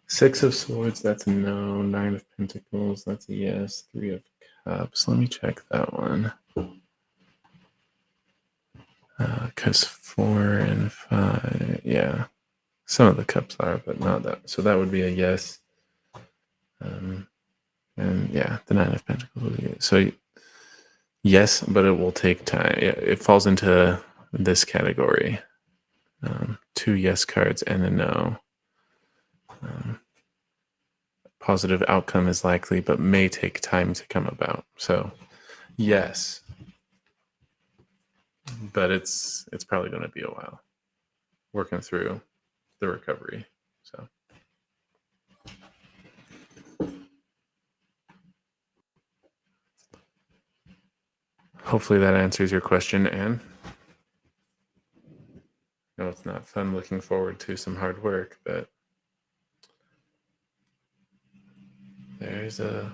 6 of Swords, that's a no. 9 of Pentacles, that's a yes. 3 of Cups. Let me check that one. Because 4 and 5, yeah. Some of the cups are, but not that. So that would be a yes. And yeah, the 9 of Pentacles would be so yes, but it will take time. It falls into this category. 2 yes cards and a no. Positive outcome is likely, but may take time to come about. So yes, but it's probably going to be a while working through the recovery. So hopefully that answers your question, Anne. No, it's not fun looking forward to some hard work, but there's a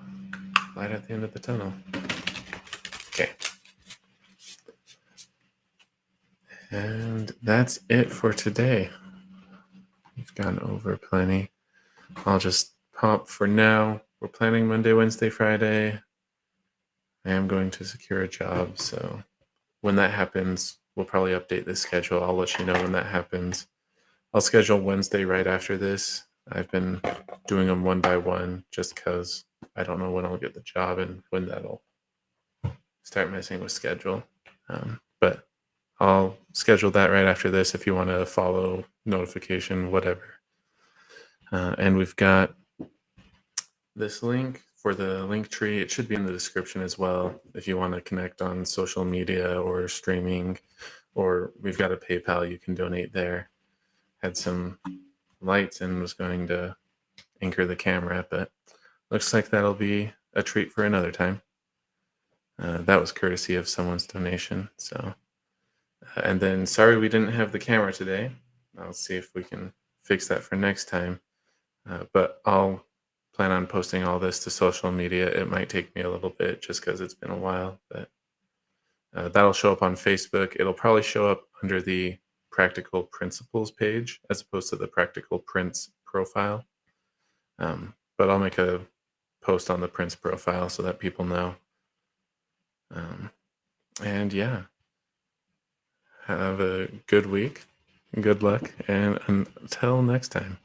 light at the end of the tunnel. Okay. And that's it for today. We've gone over plenty. I'll just pop for now. We're planning Monday, Wednesday, Friday. I am going to secure a job, so when that happens, we'll probably update the schedule. I'll let you know when that happens. I'll schedule Wednesday right after this. I've been doing them one by one just because I don't know when I'll get the job and when that'll start messing with schedule. But I'll schedule that right after this if you want to follow notification, whatever. And we've got this link for the link tree. It should be in the description as well if you want to connect on social media or streaming, or we've got a PayPal you can donate there. Had some lights and was going to anchor the camera, but looks like that'll be a treat for another time. That was courtesy of someone's donation. So, and then sorry we didn't have the camera today. I'll see if we can fix that for next time. But I'll plan on posting all this to social media. It might take me a little bit just because it's been a while, but that'll show up on Facebook. It'll probably show up under the Practical Principles page as opposed to the Practical Prints profile. But I'll make a post on the Prints profile so that people know. And yeah, have a good week, good luck, and until next time.